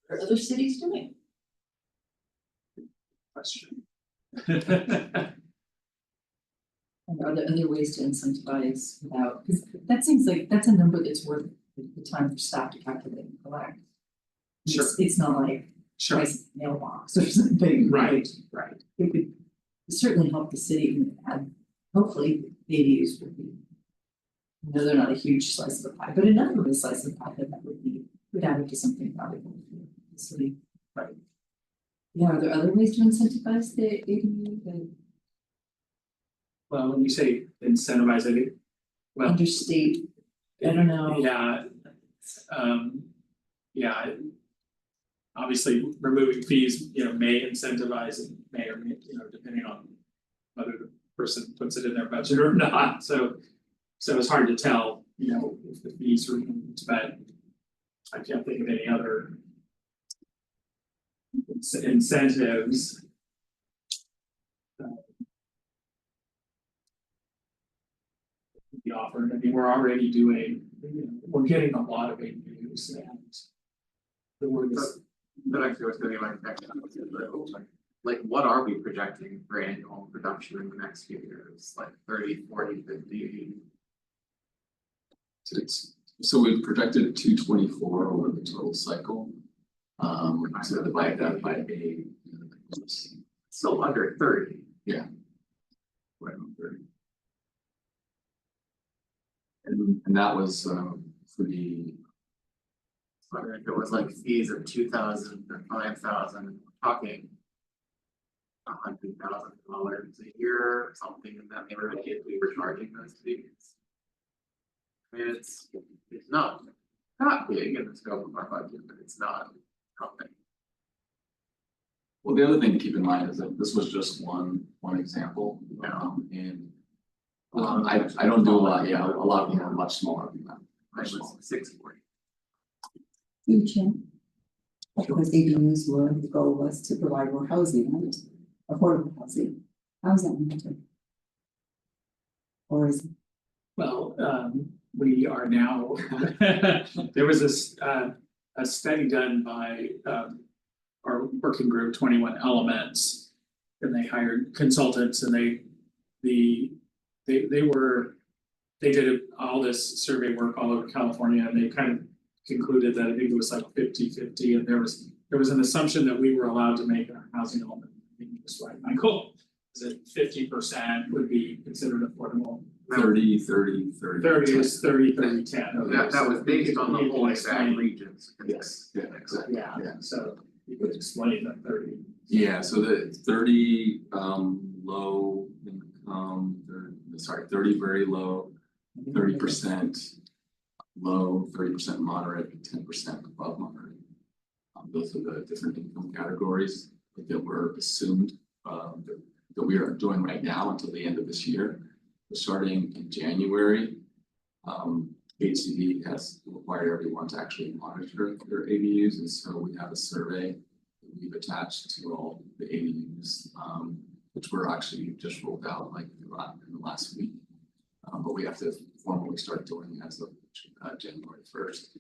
are other cities doing? Question. And are there other ways to incentivize without, because that seems like that's a number that's worth the time for staff to calculate and collect. Sure. It's not like Sure. price mailbox or something. Right. It could certainly help the city and hopefully ADUs would be. I know they're not a huge slice of the pie, but enough of a slice of the pie that would add up to something valuable for the city. Right. Yeah, are there other ways to incentivize the ADU, Well, when you say incentivize it, well, interstate, I don't know. yeah. Yeah. Obviously, removing fees, you know, may incentivize and may or may, you know, depending on whether the person puts it in their budget or not, so. So it's hard to tell, you know, if the fees are, but I can't think of any other. Incentives. Be offered, I mean, we're already doing, you know, we're getting a lot of ADUs and. The word is, That actually was gonna be my next question, like, what are we projecting for annual production in the next few years, like 30, 40, 50? So we've projected 224 over the total cycle. So divide that by eight. Still under 30. Right on 30. And that was for the, But if it was like fees of 2,000 or 5,000, talking. $100,000 a year, or something in that neighborhood, if we were charging those fees. I mean, it's not big in the scope of our budget, but it's not something. well, the other thing to keep in mind is that this was just one example. And I don't do a lot, a lot of them are much smaller than that. I was 640. Future. Of course, ADUs were, the goal was to provide more housing, right? Affordable housing. How's that matter? Or is it? well, we are now. There was this a study done by our working group 21 Elements. And they hired consultants and they did all this survey work all over California and they kind of concluded that I think it was like 50-50 and there was an assumption that we were allowed to make our housing element. I think that's right, Michael, is that 50% would be considered affordable. 30. 30 is 30, 10. That was based on the You can whole explain. ag regions. Yes, yeah, exactly. Yeah, Yeah. so you could explain that 30. Yeah, so the 30 low income, 30 very low, 30% low, 30% moderate, 10% above moderate. Those are the different income categories that were assumed that we are doing right now until the end of this year. Starting in January, HCD has required everyone to actually monitor their ADUs, and so we have a survey that we've attached to all the ADUs, which were actually just rolled out like in the last week. But we have to formally start doing it as of January 1st.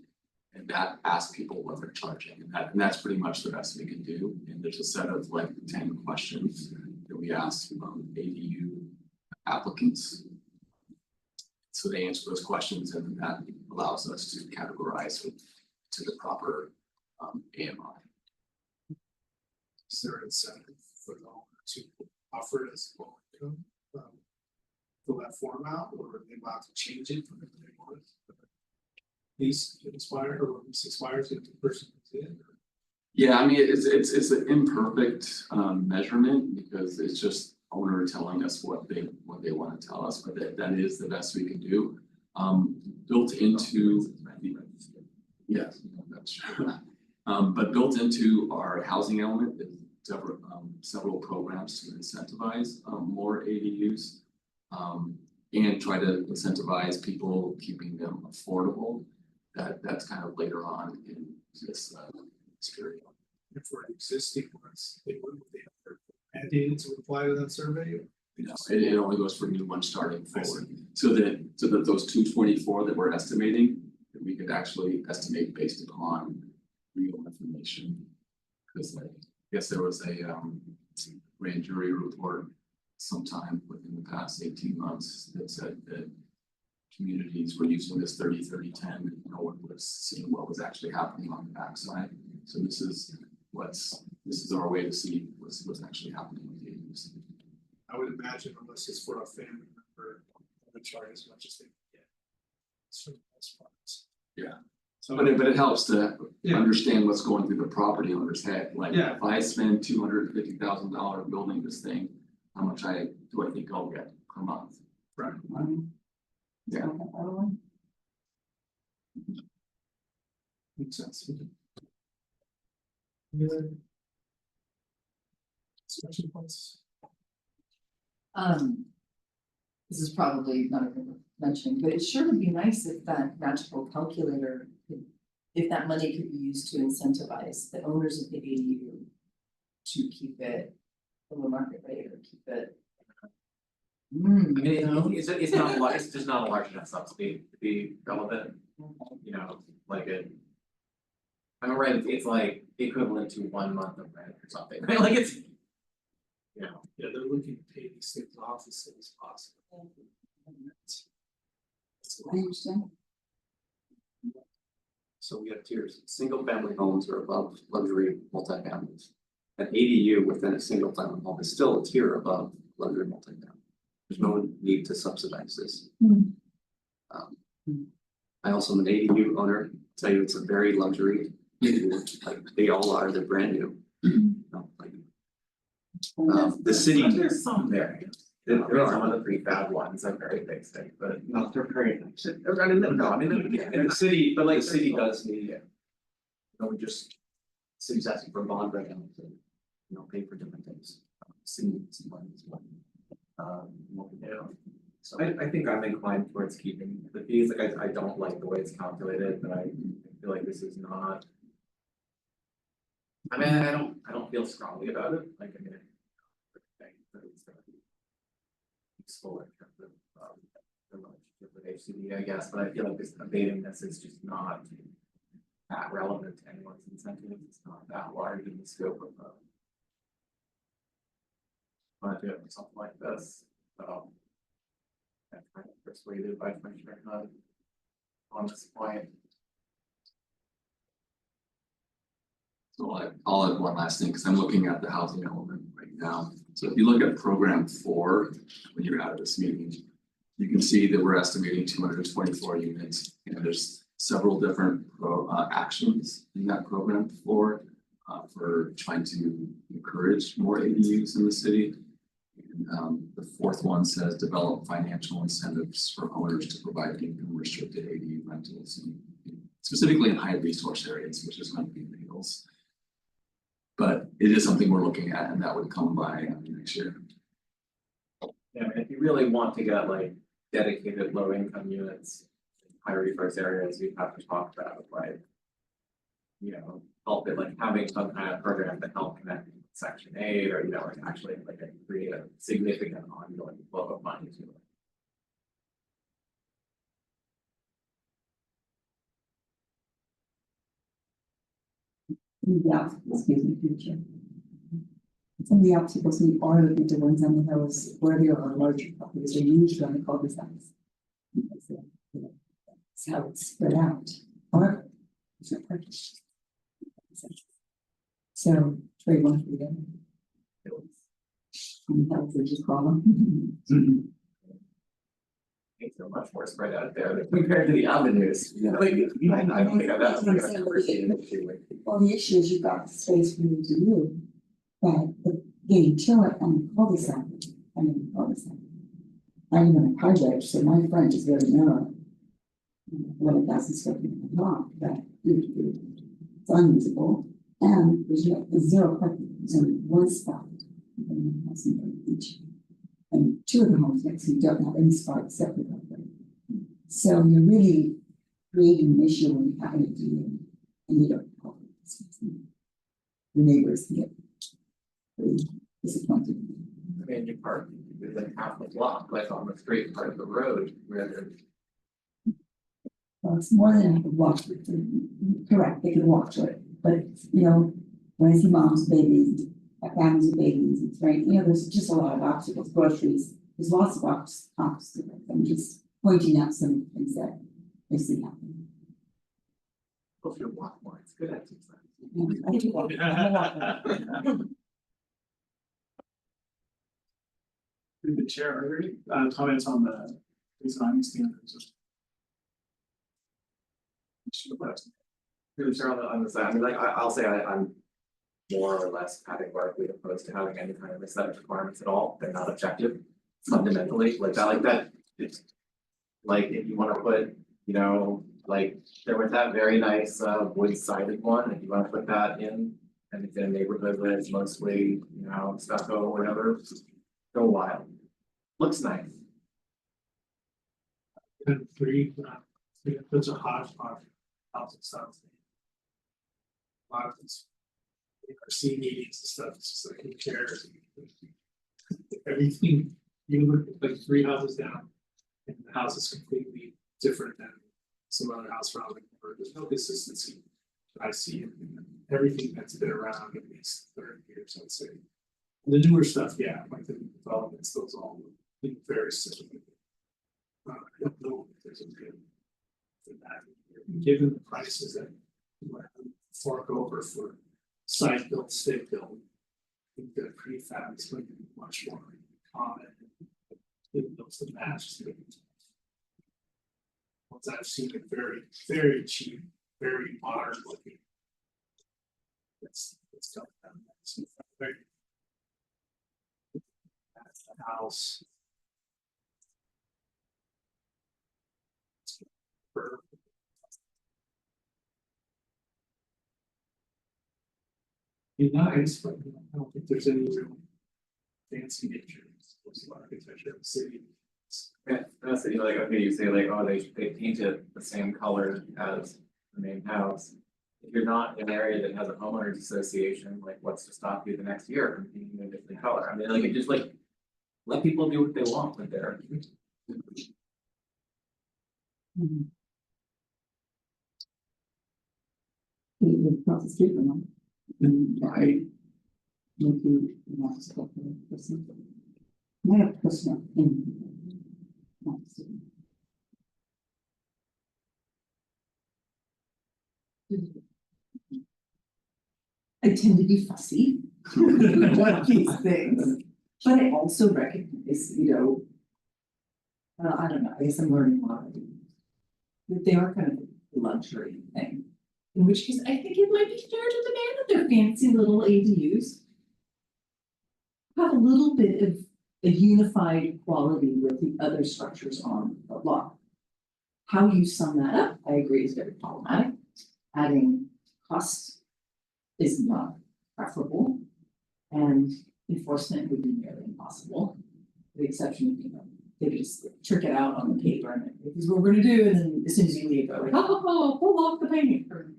And that asks people what they're charging, and that's pretty much the best we can do. And there's a set of like 10 questions that we ask ADU applicants. So they answer those questions, and that allows us to categorize to the proper AMI. Is there an incentive for the owner to offer it as low income? Fill that form out, or are they allowed to change it whenever they want it? Lease expires, or lease expires if the person is in, or? Yeah, I mean, it's an imperfect measurement because it's just owner telling us what they want to tell us, but that is the best we can do. Built into yes, that's true. But built into our housing element is several programs to incentivize more ADUs and try to incentivize people keeping them affordable. That's kind of later on in this period. If for existing ones, they have mandated to reply to that survey? Or No, it only goes for new ones starting forward. So that those 224 that we're estimating, that we could actually estimate based upon real information. Because I guess there was a grand jury report sometime within the past 18 months that said that communities were using this 30-30-10 and no one was seeing what was actually happening on the backside. So this is our way to see what's actually happening with the ADUs. I would imagine unless it's for a family member, they would charge as much as they can get. So that's parts. Yeah. So But it helps to Yeah. understand what's going through the property owner's head, like Yeah. if I spend $250,000 building this thing, how much do I think I'll get per month? Right. Yeah. Makes sense. Any other discussion points? this is probably not even worth mentioning, but it sure would be nice if that magical calculator could, if that money could be used to incentivize the owners of the ADU to keep it below market rate or keep it. I mean, You know? it's not large, it's just not a large enough subsidy to be relevant, you know, like it. I'm right, it's like equivalent to 1 month of rent or something, right, like it's. You know, Yeah, they're looking to pay these things off as soon as possible. I understand. So we have tiers, single family homes are above luxury multifamilies. An ADU within a single family home is still a tier above luxury multifamily. There's no need to subsidize this. Hmm. Um, I also am an ADU owner, tell you it's a very luxury, ADU, like they all are, they're brand new. You know, like, the city. there's some there. There are some of the prefab ones, are very basic, but No, they're very nice. I mean, no, I mean, And the city, but like the city does need it. You know, we just, city's asking for a bond right now to, you know, pay for different things. City needs some money as well. What we do. So I think I'm inclined towards keeping the fees, like I don't like the way it's calculated, but I feel like this is not. I mean, I don't feel strongly about it, like, I mean. I think that it's gonna be useful in terms of, the relationship with HCD, I guess, but I feel like this abating this is just not. That relevant to anyone's incentives, it's not that large in the scope of the. Budget or something like this, I'm kind of persuaded by Commissioner Hunt. On this point. So I'll add one last thing, because I'm looking at the housing element right now. So if you look at program 4, when you're out of this meeting, you can see that we're estimating 224 units, and there's several different actions in that program 4 for trying to encourage more ADUs in the city. And the 4th one says develop financial incentives for owners to provide income restricted ADU rentals, and specifically in high resource areas, which is going to be the hills. But it is something we're looking at, and that would come by next year. Yeah, I mean, if you really want to get like dedicated low income units. In high resource areas, you have to talk about like. You know, help it like having some kind of program to help connect Section 8 or, you know, like actually like create a significant ongoing flow of money to it. The obstacles facing the future. Some of the obstacles we are looking at the ones on the hills where there are larger properties are usually on the cul-de-sacs. It's how it's spread out. However, it's not perfect. So, trade one for the other. And that's a just problem. It's so much more spread out there compared to the avenues, you know, like, I don't think I've ever seen an issue with. Well, the issue is you've got the space for you to do, but the getting to it on the cul-de-sac, I mean, cul-de-sac. I'm in a project, so my front is very narrow. 1,000 square feet on top, but it's unusable, and there's zero parking, there's only one spot. Each. And 2 of the homes next to you don't have any spot except for that. So you're really creating an issue when you're having to do it, and you don't help it. The neighbors get pretty disappointed. I mean, you park, there's like half the block, like on the straight part of the road where there's. Well, it's more than I could walk, correct, they could walk to it, but, you know, when I see moms, babies, families with babies, it's right, you know, there's just a lot of obstacles, groceries, there's lots of obstacles, I'm just pointing out some things that I see happening. If you walk more, it's good exercise. I do walk. I'm a walker. Through the chair, are there any comments on the design standards? On the side, I mean, like, I'll say I'm more or less categorically opposed to having any kind of aesthetic requirements at all, they're not objective. Fundamentally, like that, it's. Like, if you wanna put, you know, like, there was that very nice wood sided one, if you wanna put that in. And it's in a neighborhood where it's mostly, you know, stucco or whatever, go wild. Looks nice. And three, there's a hodgepodge of stuff. A lot of this. Our C meetings and stuff, it's just like who cares? Everything, you look at like 3 houses down. And the house is completely different than some other house around the corner, there's no consistency. I see in everything that's been around at least 30 years, I'd say. The newer stuff, yeah, like the developments, those all look very similar. I don't know if there's a good for that, given the prices that you might fork over for site built, stick built. I think that prefab is going to be much more common. It looks to match to it. Once I've seen it very, very cheap, very modern looking. It's got that. It's very. That's the house. Be nice, but I don't think there's any real fancy features. There's a lot of architecture in the city. Yeah, that's it, like, okay, you say like, oh, they painted the same color as the main house. If you're not in an area that has a homeowners association, like, what's to stop you the next year from painting a different color? I mean, like, it just like. Let people do what they want with their. Across the street from them. Right. If you want to stop the person. I have a person in. I tend to be fussy about these things, but I also recognize, you know. I don't know, I guess I'm learning a lot of these. That they are kind of a luxury thing, in which case I think it might be fair to demand that their fancy little ADUs. Have a little bit of a unified quality with the other structures on the lot. How you sum that up, I agree, is very problematic. Adding costs is not preferable, and enforcement would be nearly impossible. With the exception of, you know, they just trick it out on the paper and this is what we're gonna do, and then as soon as you leave, they're like, oh, pull off the painting or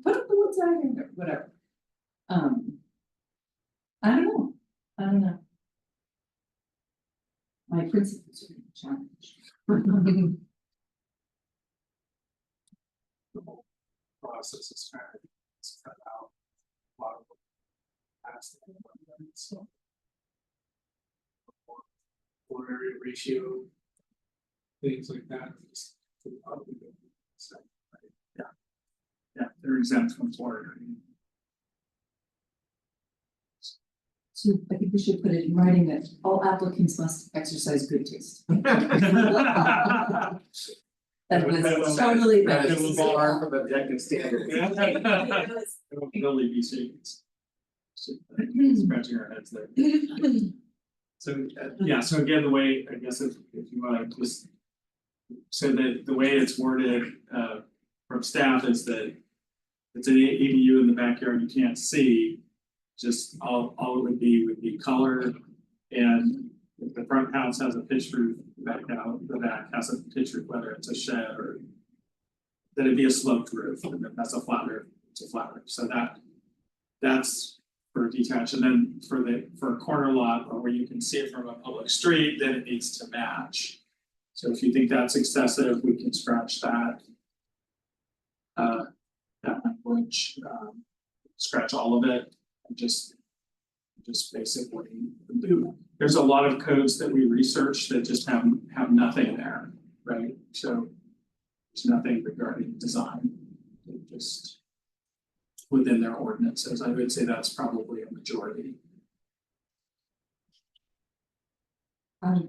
put up the wood siding or whatever. I don't know. My principles are challenged. The whole process is kind of cut out a lot of past. So. Floor area ratio. Things like that. Just probably good. So, Yeah, they're exempt from Florida. So I think we should put it in writing that all applicants must exercise good taste. That was totally. That It is was far from objective standards. It'll really be shaking. Scratching our heads there. So, yeah, so again, the way, I guess if you want to just. So the way it's worded from staff is that. It's an ADU in the backyard you can't see. Just all it would be color. And if the front house has a pitch roof, the back has a pitch roof, whether it's a shed or. Then it'd be a sloped roof, and then that's a flat roof, it's a flat roof, so that's for detached, and then for a corner lot or where you can see it from a public street, then it needs to match. So if you think that's excessive, we can scratch that. That language, scratch all of it, and just basically do. There's a lot of codes that we research that just have nothing there, right? So there's nothing regarding design, just within their ordinances. I would say that's probably a majority. Out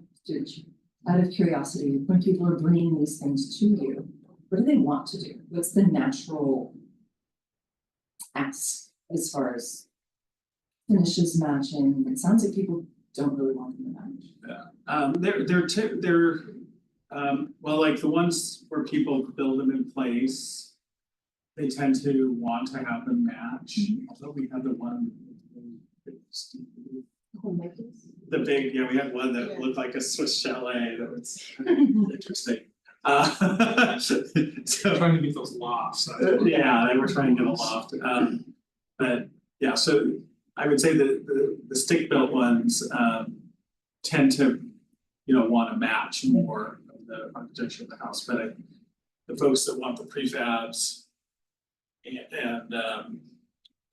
of curiosity, when people are bringing these things to you, what do they want to do? What's the natural ask as far as finishes matching? It sounds like people don't really want them to match. They're well, like the ones where people build them in place, they tend to want to have them match. Although we have the one. The big, yeah, we had one that looked like a Swiss chalet that was interesting. So. Trying to get those lofts. Yeah, they were trying to get a loft, but yeah, so I would say the stick built ones, tend to, you know, wanna match more of the architecture of the house, but the folks that want the prefabs and,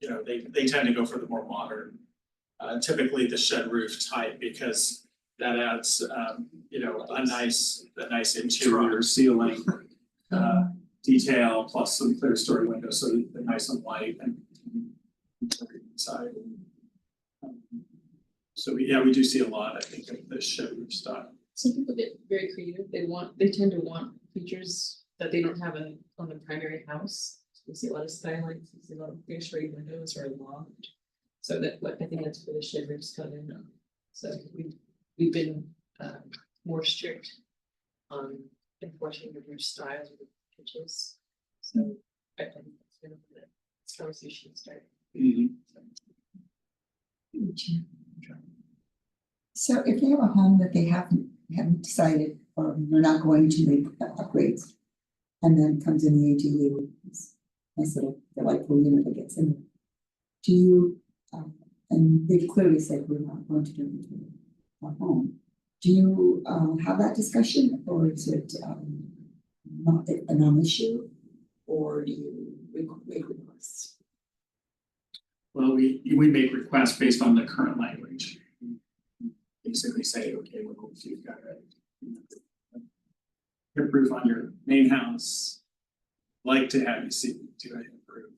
you know, they tend to go for the more modern, typically the shed roof type, because that adds, you know, a nice interior ceiling, detail plus some clear story windows, so they're nice and light and inside. So we do see a lot, I think, of the shed roof style. Some people get very creative, they tend to want features that they don't have on the primary house. We see a lot of skylights, we see a lot of clear story windows or a loft. So I think that's where the shed roofs come in. So we've been more strict on enforcing the roof styles of the pitches. So I think that's been a this conversation started. So if they have a home that they haven't decided, or they're not going to make upgrades, and then comes in the ADU, it's nice little delightful unit that gets in there. Do you, and they've clearly said we're not going to do it to our home. Do you have that discussion, or is it not a non-issue, or do you make requests? Well, we make requests based on the current language. Basically say, okay, well, if you've got a roof on your main house, like to have you see do a hip roof.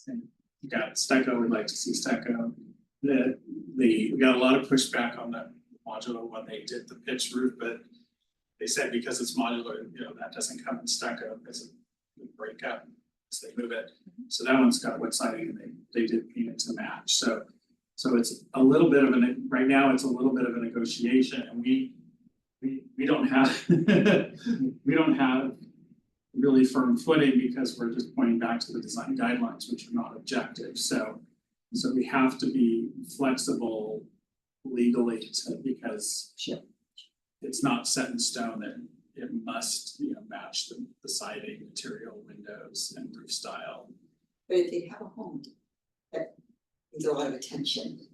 And you got stucco, we'd like to see stucco. We got a lot of pushback on the modular when they did the pitched roof, but they said because it's modular, you know, that doesn't come in stucco because it would break up as they move it. So that one's got wood siding and they did paint it to match. So it's a little bit of right now it's a little bit of a negotiation, and we don't have we don't have really firm footing because we're just pointing back to the design guidelines, which are not objective. So we have to be flexible legally because it's not set in stone that it must, you know, match the siding, material, windows, and roof style. But if they have a home that needs a lot of attention,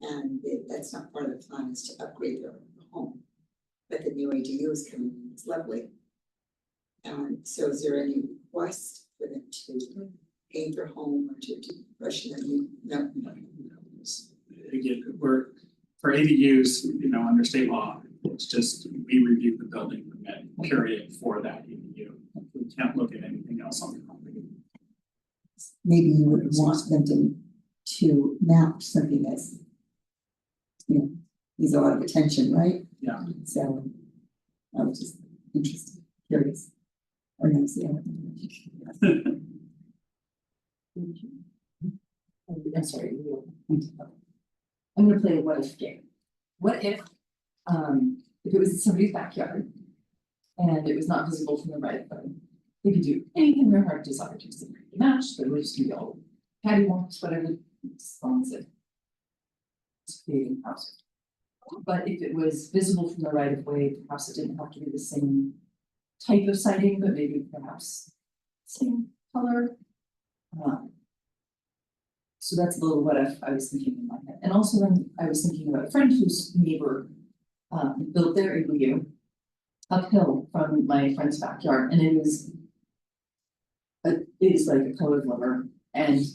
and that's not part of the plan, is to upgrade their home, but the new ADU is coming, it's lovely. And so is there any request for them to paint their home or to brush their new? No. Again, we're for ADUs, you know, under state law, it's just we review the building permit period for that ADU. We can't look at anything else on the property. Maybe you would want them to match something that's, you know, needs a lot of attention, right? Yeah. So I was just interested, curious. Or no, see, I'm sorry. I'm gonna play a what if game. What if it was somebody's backyard and it was not visible from the right of way? They could do anything their heart desired to match, the roofs can be all patty walks, whatever, as long as it's creating housing. But if it was visible from the right of way, perhaps it didn't have to be the same type of siding, but maybe perhaps same color. So that's a little what if I was thinking in my head. And also then I was thinking about a friend whose neighbor built their ADU uphill from my friend's backyard, and it is like a colored liver, and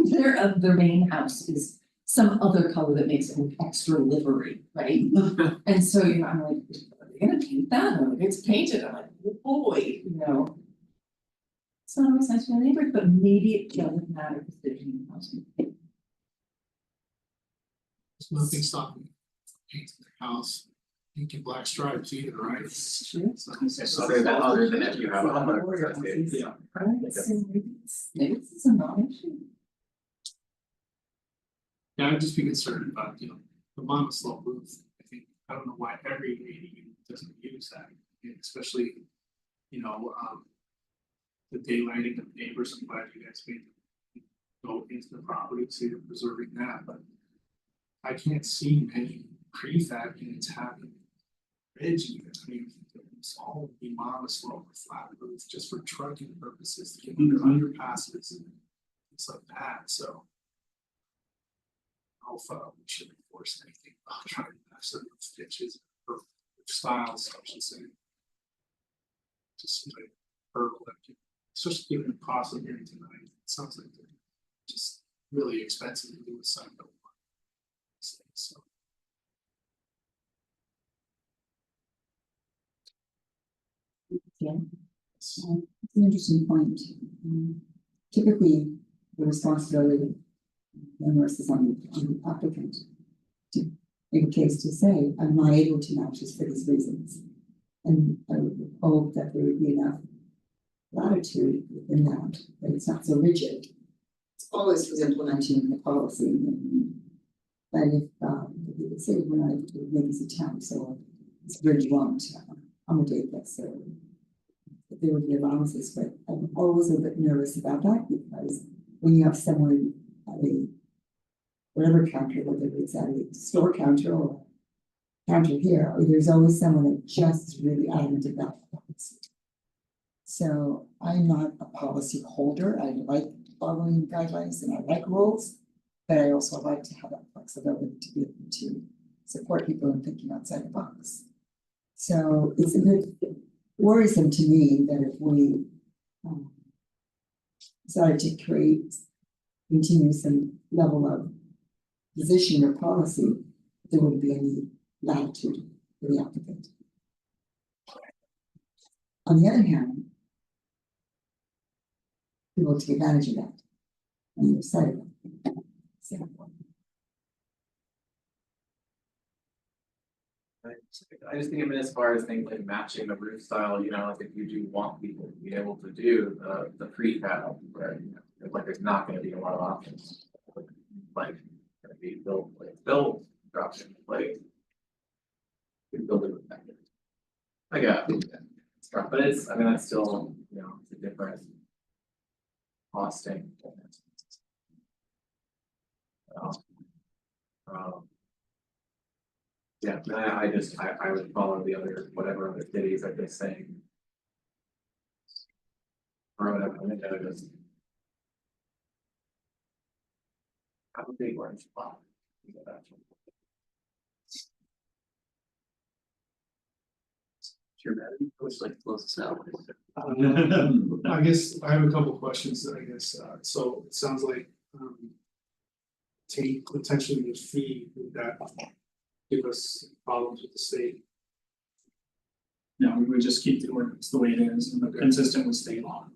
their main house is some other color that makes it look extra livery, right? And so, you know, I'm like, are they gonna paint that? And it's painted. I'm like, oh boy, you know. It's not always nice for the neighbors, but maybe it doesn't matter because they're in housing. There's nothing stopping painting the house, painting black stripes either, right? It's true. Other than if you have a hundred. Yeah. Right, so maybe it's a non-issue. Yeah, I'd just be concerned about, you know, the monoslope roof. I don't know why every ADU doesn't use that, especially, you know, the daylighting of neighbors. I'm glad you guys made go into the property, so you're preserving that, but I can't see many prefab units having ridge units. I mean, it's all be modest slope or flat roof just for trucking purposes, to get under underpasses and things like that, so. I don't know if we should enforce anything about trying to have certain pitches or styles, I should say. Just like hurdle that, especially given the cost of hearing tonight, it sounds like they're just really expensive to do a side note. So. Yeah. It's an interesting point. Typically, the responsibility and is on the applicant to make a case to say, I'm not able to match this for these reasons. And I would hope that there would be enough latitude within that it's not so rigid. It's always was implementing the policy. But if we would say we're not able to make these attempts, so this bridge won't accommodate this, so that there would be allowances, but I'm always a bit nervous about that, because when you have someone at a whatever counter, whether it's at a store counter or counter here, there's always someone that just is really adamant about the policy. So I'm not a policy holder. I like following guidelines and I like rules, but I also like to have that flexibility to be able to support people in thinking outside the box. So it's a bit worrisome to me that if we decided to continue some level of position or policy, there wouldn't be any latitude for the applicant. On the other hand, we will take advantage of that on the other side of it. So, I just think of it as far as things like matching the roof style, you know, like if you do want people to be able to do the prefab, where, you know, like there's not gonna be a lot of options. Like, gonna be build, drop in place. You build it with that. I got it, but it's, I mean, that's still, you know, it's a different costing. Yeah, I would follow the other, whatever other cities are just saying. Or whatever, I think I would just. Have a big orange spot. Looks like close this out. I guess I have a couple questions, I guess, so it sounds like, take potentially the fee, would that give us problems with the state? No, we would just keep the ordinance the way it is and consistent with state law.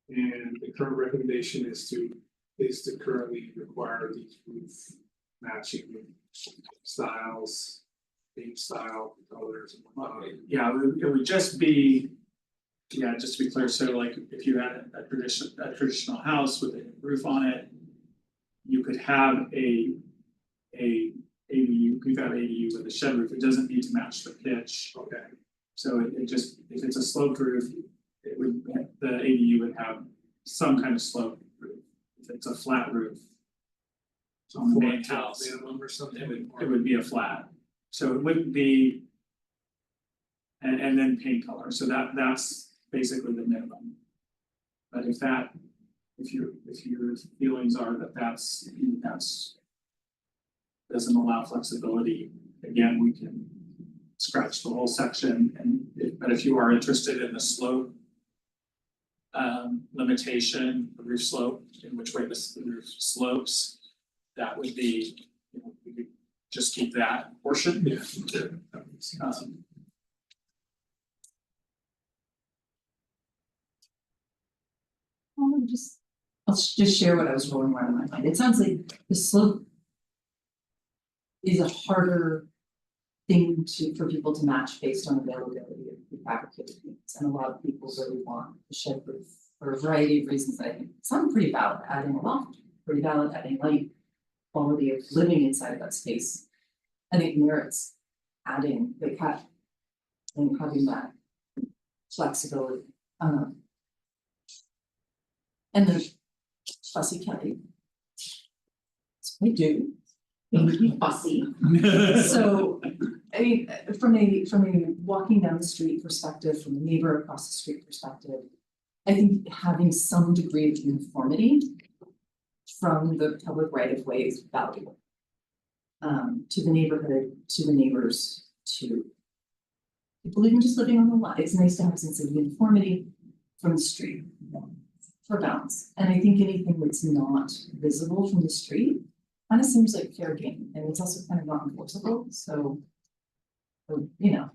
And the current recommendation is to currently require these roof matching styles, beam style, colors and whatnot. Yeah, it would just be, yeah, just to be clear, so like if you had a traditional house with a roof on it, you could have a ADU, you could have ADU with a shed roof. It doesn't need to match the pitch. Okay, So it just, if it's a sloped roof, it would, the ADU would have some kind of sloped roof. If it's a flat roof on the main house, minimum or something. it would be a flat. So it wouldn't be. And then paint color, so that's basically the minimum. But if your feelings are that that's doesn't allow flexibility, again, we can scratch the whole section, but if you are interested in the slope limitation, the roof slope, in which way the roof slopes, that would be, you know, we could just keep that portion. Yeah, that makes sense. I'll just share what I was rolling around in my mind. It sounds like the slope is a harder thing for people to match based on availability of prefabricated units. And a lot of people really want the shed roof for a variety of reasons. I think some pretty valid, adding a loft, pretty valid, adding light, quality of living inside that space. I think merits adding the cut and having that flexibility. And the fussy Kelly. I do. Fussy. So, I mean, from a walking down the street perspective, from a neighbor across the street perspective. I think having some degree of uniformity from the public right of way is valuable. To the neighborhood, to the neighbors, to people even just living on the lot, it's nice to have a sense of uniformity from the street. For balance, and I think anything that's not visible from the street kind of seems like fair game, and it's also kind of not enforceable, so. You know,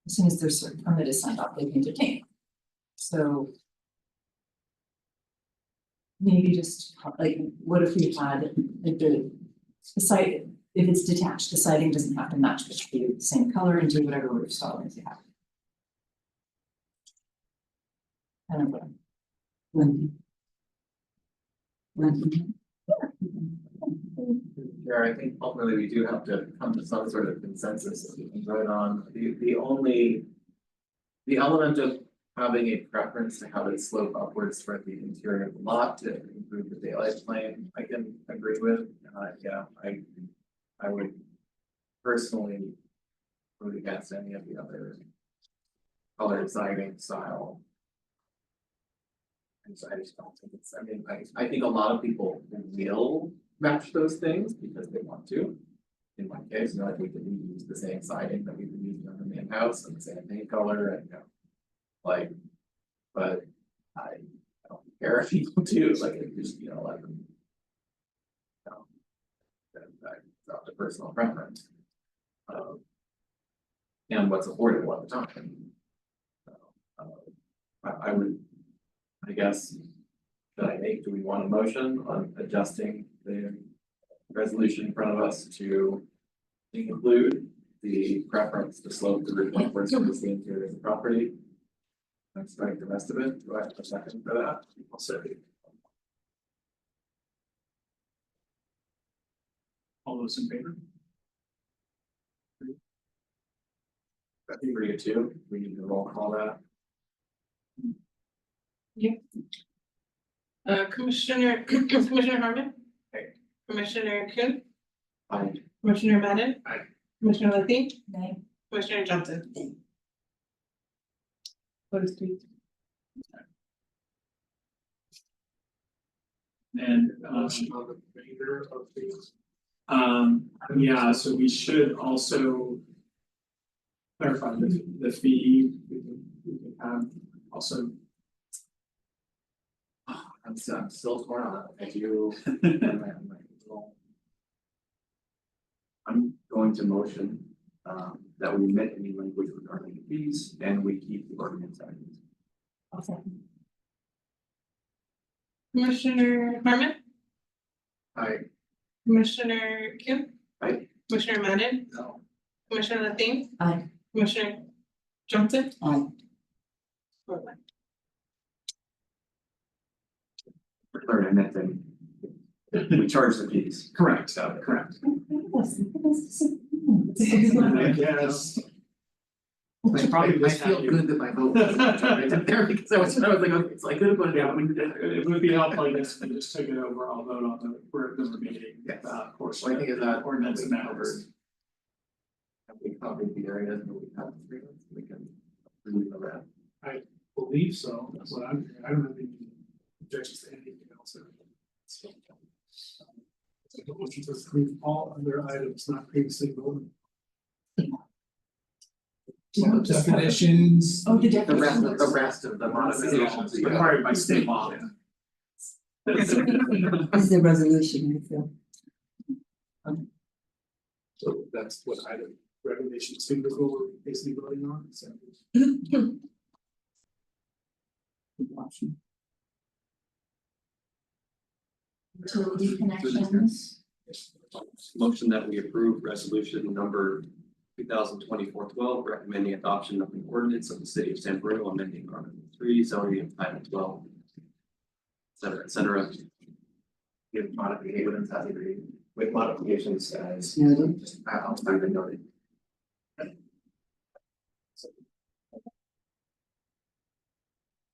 as soon as there's certain permit is signed off, they can detain. So. Maybe just like, what if we had like the site, if it's detached, the siding doesn't have to match, but should be the same color and do whatever roof stylings you have. Kind of what. Sure, I think ultimately we do have to come to some sort of consensus that we can vote on. The only. The element of having a preference to have it slope upwards for the interior of the lot to improve the daylight plane, I can agree with. Yeah, I would personally vote against any of the other colored siding style. And so I just don't think it's, I mean, I think a lot of people will match those things because they want to. In my case, you know, like we could use the same siding that we've been using on the main house and the same paint color and, you know, like, but I don't care if people do, like, it just, you know, like. That's up to personal preference. And what's affordable at the time. I would, I guess, do we want a motion on adjusting the resolution in front of us to include the preference to slope the roof upwards towards the interior of the property? And strike the rest of it. Do I have a second for that? I'll say. All those in favor? I think we're good too. We need to roll call that. Commissioner Harmon. Aye. Commissioner Kuhn, Aye. Commissioner Madden. Aye. Commissioner Levine, Nay. Commissioner Johnson. Opposed to. And Motion on the remainder of these. yeah, so we should also. Clarify the fee, we can have also. I'm still torn on it. I'm going to motion that we omit any language regarding the fees and we keep the ordinance as is. I'll second. Commissioner Harmon, Aye. Commissioner Kuhn. Aye. Commissioner Madden, No. Commissioner Levine, Aye. Commissioner Johnson. Aye. Four one. Or I meant then we charge the fees. Correct, So, correct. I Yes. I feel good that my vote was right there because I was like, okay, so I could have put it Yeah, down. it would be helpful, I guess, if we just took it over, I'll vote on the remaining, Yes. portion. Well, I think is that Ordinance we matters. Have we covered the areas where we have agreements, we can remove the rest. Believe so, that's what I'm hearing. I don't have any objections to anything else. So, take a motion to approve all other items not previously voted. Definitions. Oh, the The definition. rest of the modifications. that you have. Required by state law. This is a resolution, I feel. So that's what item regulation single we're basically voting on, so. Utility connections. Motion that we approve resolution number 2024-12, recommending adoption of an ordinance of the city of San Bruno amending Article 3, zoning of Title 12. Et cetera. Give modifications as agreed, with modifications as. Noted. Outside the noted.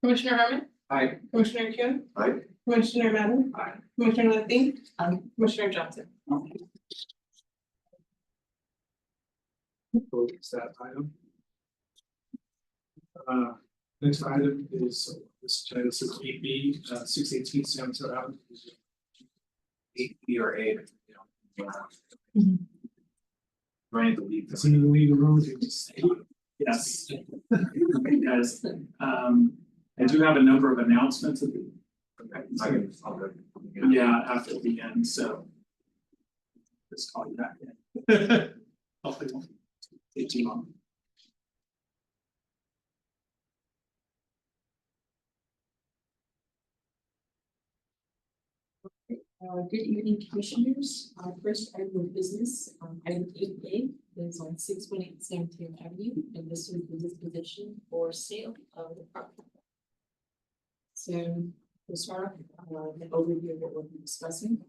Commissioner Harmon, Aye. Commissioner Kuhn. Aye. Commissioner Madden. Commissioner Levesey. Commissioner Johnson. Close that item. Next item is this agenda 6B, 618 San Antonio Avenue. 8B or 8. Mhm. Do I need to leave Does this? anyone leave the room? You just stay. Yes. Yes, I do have a number of announcements at the, I'll go. yeah, after the end, so. Just call you back in. Hopefully won't take too long. Good evening, commissioners. First item of business, item 8A is on 618 San Mateo Avenue, and this is the disposition for sale of the property. So we'll start off an overview of what we'll be discussing.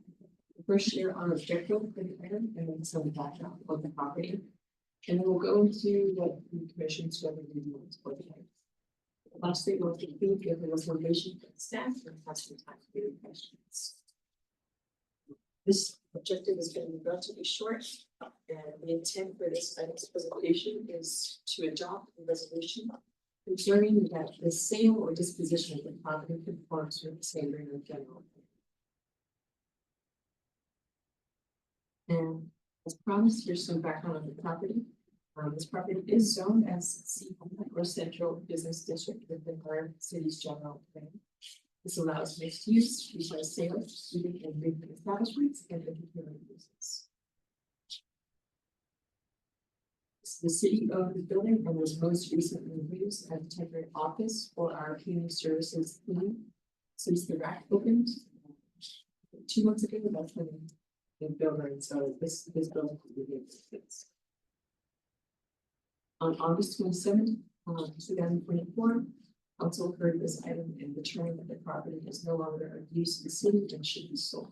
The first share on objective for the item and then some background of the property. And then we'll go into what the commission's going to do for the item. Lastly, we'll conclude with a recommendation for the staff and have some time for your questions. This objective is going to be relatively short, and the intent for this item's presentation is to adopt a resolution concerning that the sale or disposition of the property conforms with the San Bruno General Plan. And as promised, here's some background on the property. This property is zoned as C1 or Central Business District within our city's general plan. This allows mixed use, retail sales, eating and drinking establishments, and entertainment uses. The city owned the building and was most recently used as a temporary office for our community services team since the rack opened 2 months ago. That's when the building, so this building will be existence. On August 27th, 2024. Council heard this item and determined that the property is no longer of use to the city and should be sold.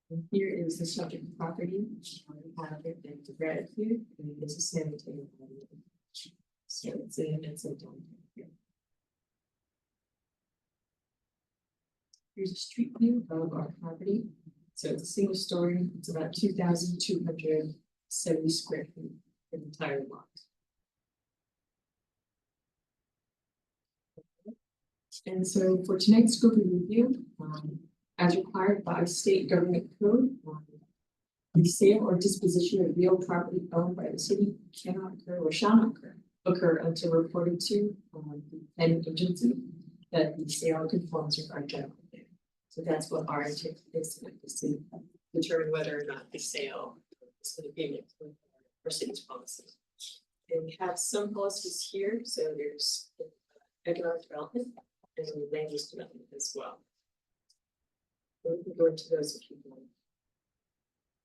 And here is the subject property. We have it in the gratitude, and this is San Mateo. So it's a downtown here. Here's a street view of our property. So it's a single story. It's about 2,270 square feet for the entire lot. And so for tonight's scope of review, as required by state government code, the sale or disposition of real property owned by the city cannot occur or shall not occur until reported to the planning agency that the sale conforms with our general plan. So that's what our intent is to determine whether or not the sale is in agreement with our city's policy. And we have some policies here, so there's economic development and land use development as well. We can go into those if you want.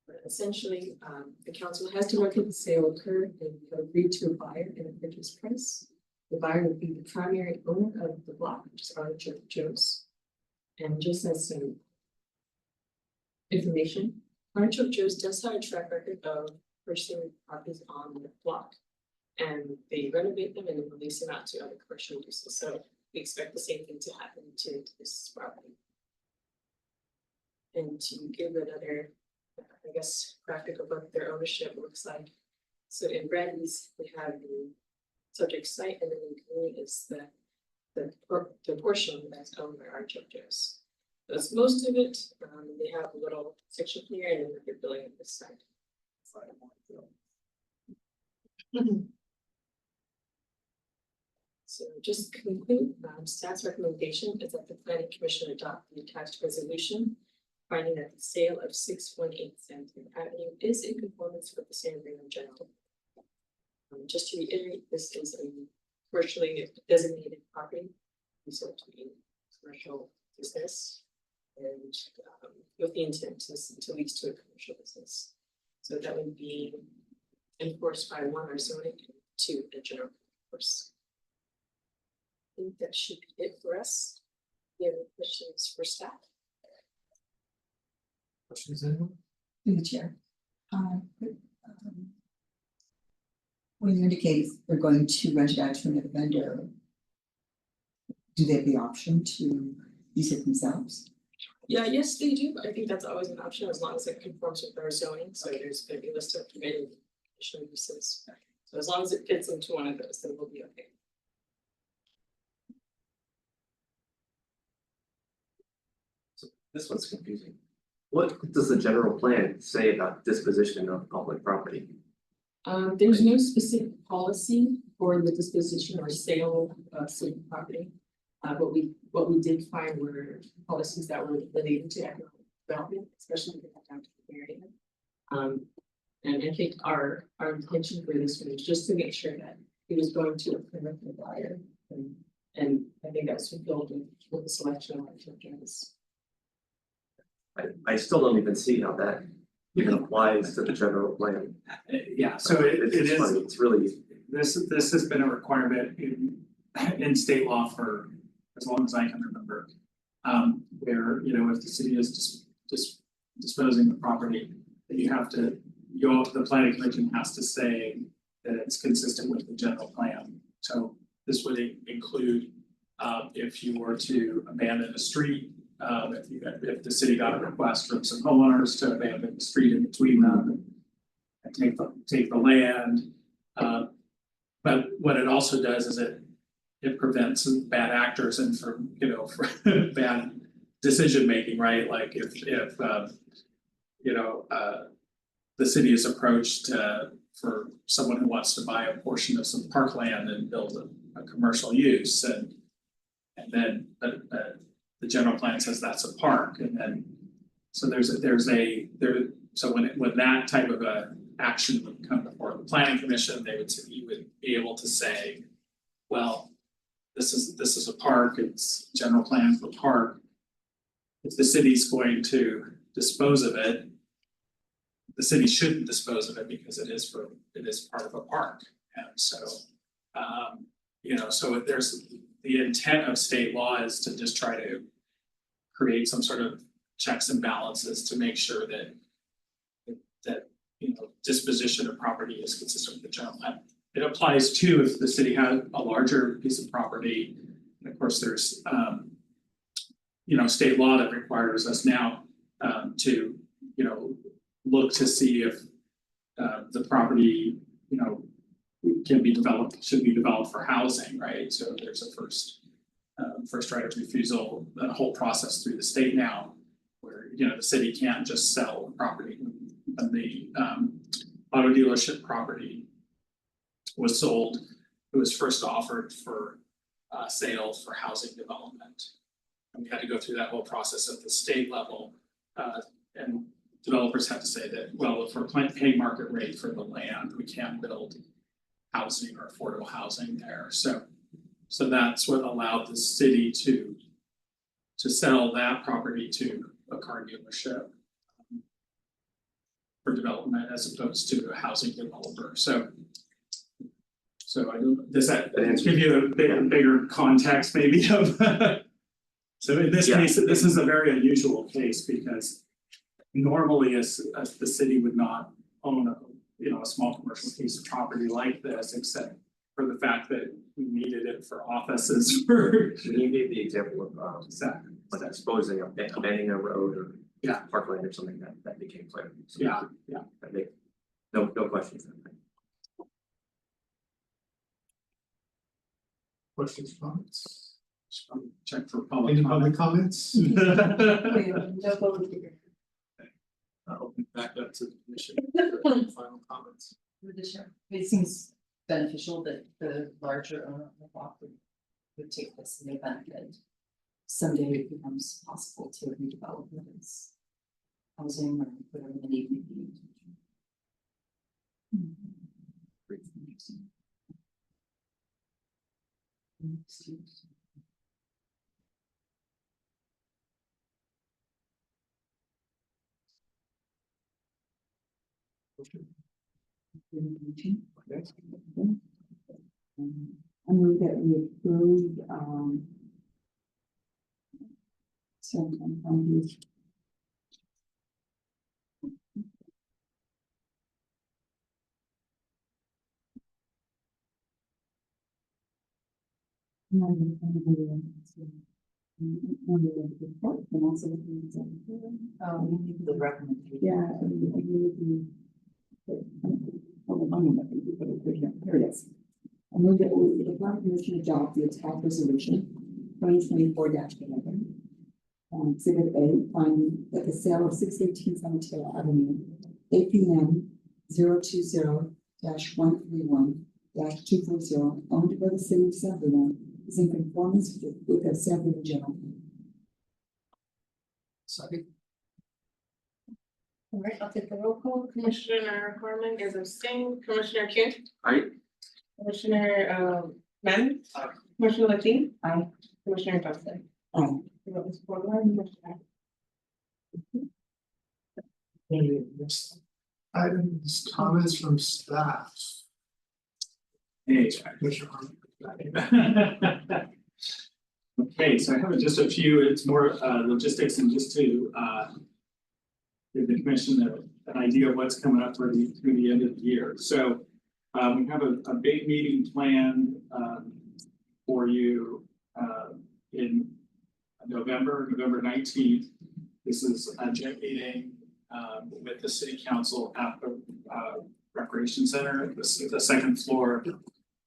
But essentially, the council has to record the sale occurred and agreed to a buyer and a purchase price. The buyer would be the primary owner of the block, which is Artichoke Joe's. And just as some information, Artichoke Joe's does have a track record of purchasing properties on the block. And they renovate them and then release them out to other commercial uses. So we expect the same thing to happen to this property. And to give another, I guess, graphic of what their ownership looks like. So in Bradley's, we have the subject site, and then in green is the portion that's owned by Artichoke Joe's. That's most of it. They have a little section here, and then they're building on this side. So just to conclude, staff's recommendation is that the planning commission adopt the attached resolution, finding that the sale of 618 San Mateo Avenue is in conformance with the San Bruno General. Just to reiterate, this is a commercially designated property, so to be commercial business, and with the intent to lease to a commercial business. So that would be enforced by one, our zoning, and two, the general course. I think that should be it for us. Do you have any questions for staff? Questions, anyone? Through the chair. When you indicate they're going to rent it out to another vendor, do they have the option to use it themselves? Yeah, yes, they do, but I think that's always an option as long as it conforms with our zoning, so there's gonna be a list of permitted conditional uses. So as long as it fits into one of those, then we'll be okay. This one's confusing. What does the general plan say about disposition of public property? There's no specific policy for the disposition or sale of city property. But what we did find were policies that were related to economic development, especially in the downtown area. And I think our intention for this one is just to make sure that it was going to a permit provider. And I think that's fulfilled with the selection of our filters. I still don't even see how that even applies to the general plan. Yeah, so it It's is. funny, it's really, This has been a requirement in state law for as long as I can remember. Where, you know, if the city is disposing of property, then you have to, the planning commission has to say that it's consistent with the general plan. So this would include, if you were to abandon a street, if the city got a request from some homeowners to abandon the street in between them and take the land. But what it also does is it prevents bad actors and from, you know, for bad decision making, right? Like if you know, the city is approached for someone who wants to buy a portion of some parkland and build a commercial use and then the general plan says that's a park and then so so when that type of a action would come before the planning commission, you would be able to say, well, this is a park, it's general plan for park. If the city's going to dispose of it, the city shouldn't dispose of it because it is part of a park. And so you know, so there's the intent of state law is to just try to create some sort of checks and balances to make sure that you know, disposition of property is consistent with the general plan. It applies too if the city had a larger piece of property. And of course, there's you know, state law that requires us now to, you know, look to see if the property, you know, should be developed for housing, right? So there's a first right of refusal, the whole process through the state now, where, you know, the city can't just sell property. When the auto dealership property was sold, it was first offered for sale for housing development. And we had to go through that whole process at the state level, and developers had to say that, well, if we're paying market rate for the land, we can't build housing or affordable housing there. So that's what allowed the city to sell that property to a car dealership for development as opposed to a housing developer. So does that give you a bigger context maybe of so in this case, this is a very unusual case because normally the city would not own a small commercial piece of property like this, except for the fact that we needed it for offices for. you gave the example of Exactly. like exposing abandoning a road or Yeah. parkland or something that became clear. So Yeah. that make no questions. Questions, comments? Check for public Any comment. public comments? No public hearing. Open back up to the commission for final comments. It seems beneficial that the larger owner of the property would take this in the event that someday it becomes possible to redevelop it as housing or whatever the need may be. I move that we approve, And then, report, and also looking at The recommendation. yeah, I mean, I agree with you. Oh, I mean, I think we put it here. Here it is. I move that the planning commission adopt the attack resolution 2024-11. Exhibit A, finding that the sale of 618 San Mateo Avenue, APN 020-131-240, owned by the city of San Bruno, is in conformance with the San Bruno general plan. Second. All right, I'll take the roll call. Commissioner Corman is abstained. Commissioner Kuhn. Aye. Commissioner Mann. Commissioner Latine. Aye. Commissioner Johnson. Aye. The vote is 4-1, motion passes. Any next items, comments from staff? Hey, Commissioner Arnold. okay, so I have just a few, it's more logistics and just to give the commission an idea of what's coming up through the end of the year. So we have a big meeting planned for you in November 19th. This is a joint meeting with the city council at the recreation center, the second floor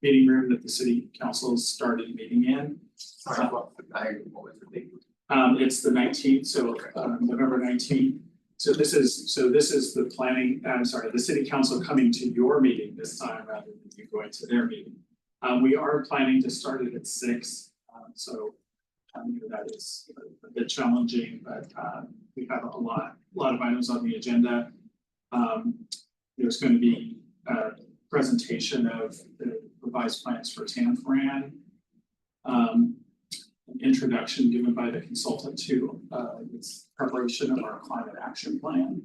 meeting room that the city council started meeting in. Sorry, what was the date? It's the 19th, so November 19th. So this is the planning, the city council coming to your meeting this time rather than you going to their meeting. We are planning to start it at 6, so that is a bit challenging, but we have a lot of items on the agenda. There's going to be a presentation of the revised plans for Tanforan. An introduction given by the consultant to its preparation of our climate action plan.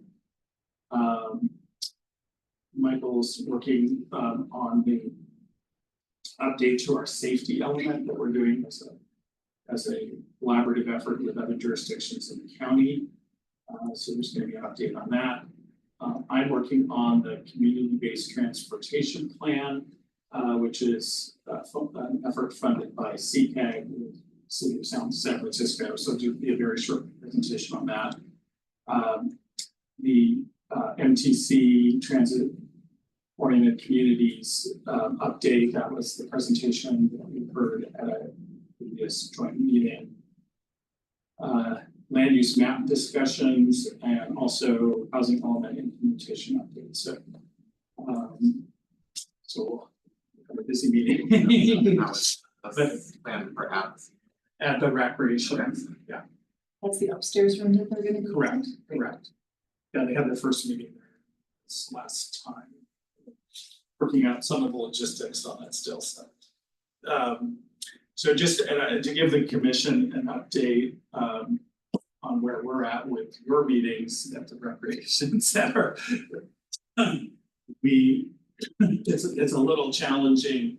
Michael's working on the update to our safety element that we're doing as a collaborative effort with other jurisdictions in the county. So there's going to be an update on that. I'm working on the community-based transportation plan, which is an effort funded by CPAG, City of San Francisco. So it'll be a very short presentation on that. The MTC transit oriented communities update, that was the presentation that we heard at a previous joint meeting. Land use map discussions and also housing element implementation updates. So we'll have a busy meeting. That was planned perhaps. At the recreation, yeah, That's the upstairs room that they're gonna be. correct. Yeah, they had their first meeting there this last time. Working out some of the logistics on that still stuff. So just to give the commission an update on where we're at with your meetings at the recreation center. It's a little challenging,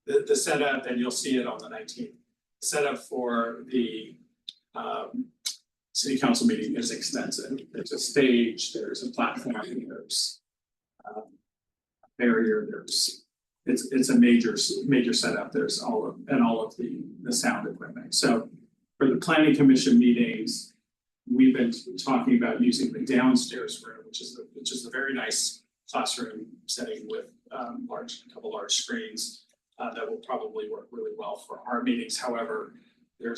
the setup, and you'll see it on the 19th. Setup for the city council meeting is extensive. There's a stage, there's a platform, there's a barrier, it's a major setup. There's all of the sound equipment. So for the planning commission meetings, we've been talking about using the downstairs room, which is a very nice classroom setting with a couple large screens. That will probably work really well for our meetings. However, we're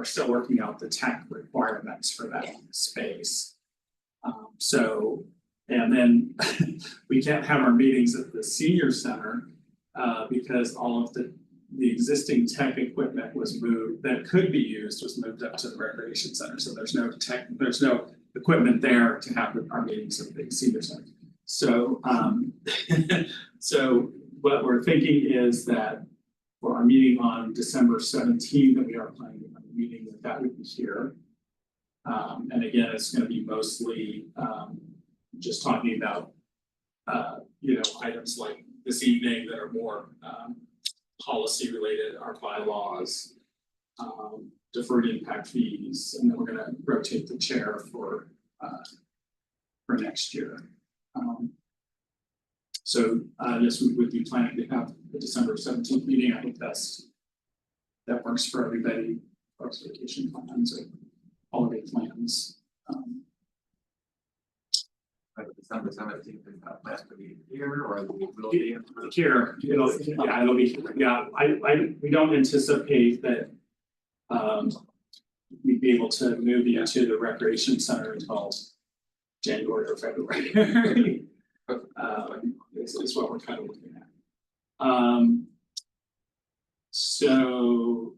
still working out the tech requirements for that space. And then we can't have our meetings at the senior center because all of the existing tech equipment was moved that could be used was moved up to the recreation center. So there's no equipment there to have our meetings at the senior center. So so what we're thinking is that for our meeting on December 17th, that we are planning on a meeting that would be here. And again, it's going to be mostly just talking about items like this evening that are more policy related, our bylaws, deferred impact fees, and then we're going to rotate the chair for next year. So yes, we would be planning to have the December 17th meeting. I think that's that works for everybody, for vacation plans or holiday plans. Like December 17th, is that planned to be here or will be? Here, it'll be, yeah, we don't anticipate that. We'd be able to move you to the recreation center until January or February. Is what we're kind of looking at. So.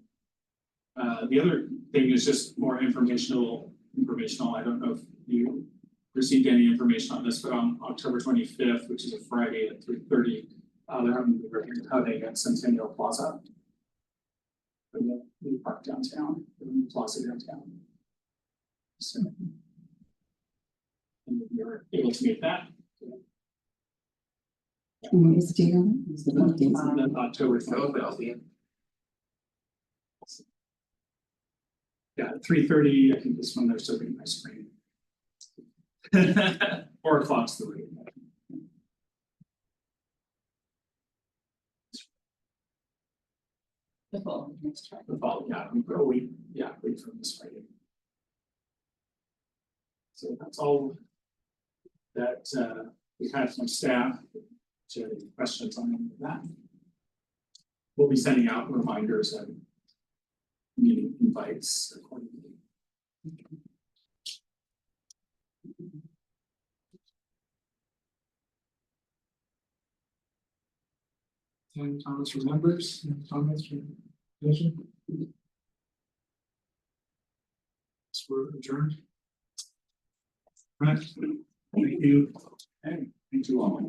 The other thing is just more informational, I don't know if you received any information on this, but on October 25th, which is a Friday at 3:30, they're having the ribbon cutting at Centennial Plaza. In the new park downtown, the new plaza downtown. So. And if you're able to make that. And what is the date on it? Is it what date? October So 25th. I'll be. Yeah, 3:30, I think this one they're serving ice cream. 4 o'clock's the rate. The fall. The fall, yeah, wait for this Friday. So that's all that we have from staff. Do you have any questions on any of that? We'll be sending out reminders and meeting invites accordingly. And Thomas remembers, comments from commission? So we're adjourned. Right, thank you. Hey, thank you all.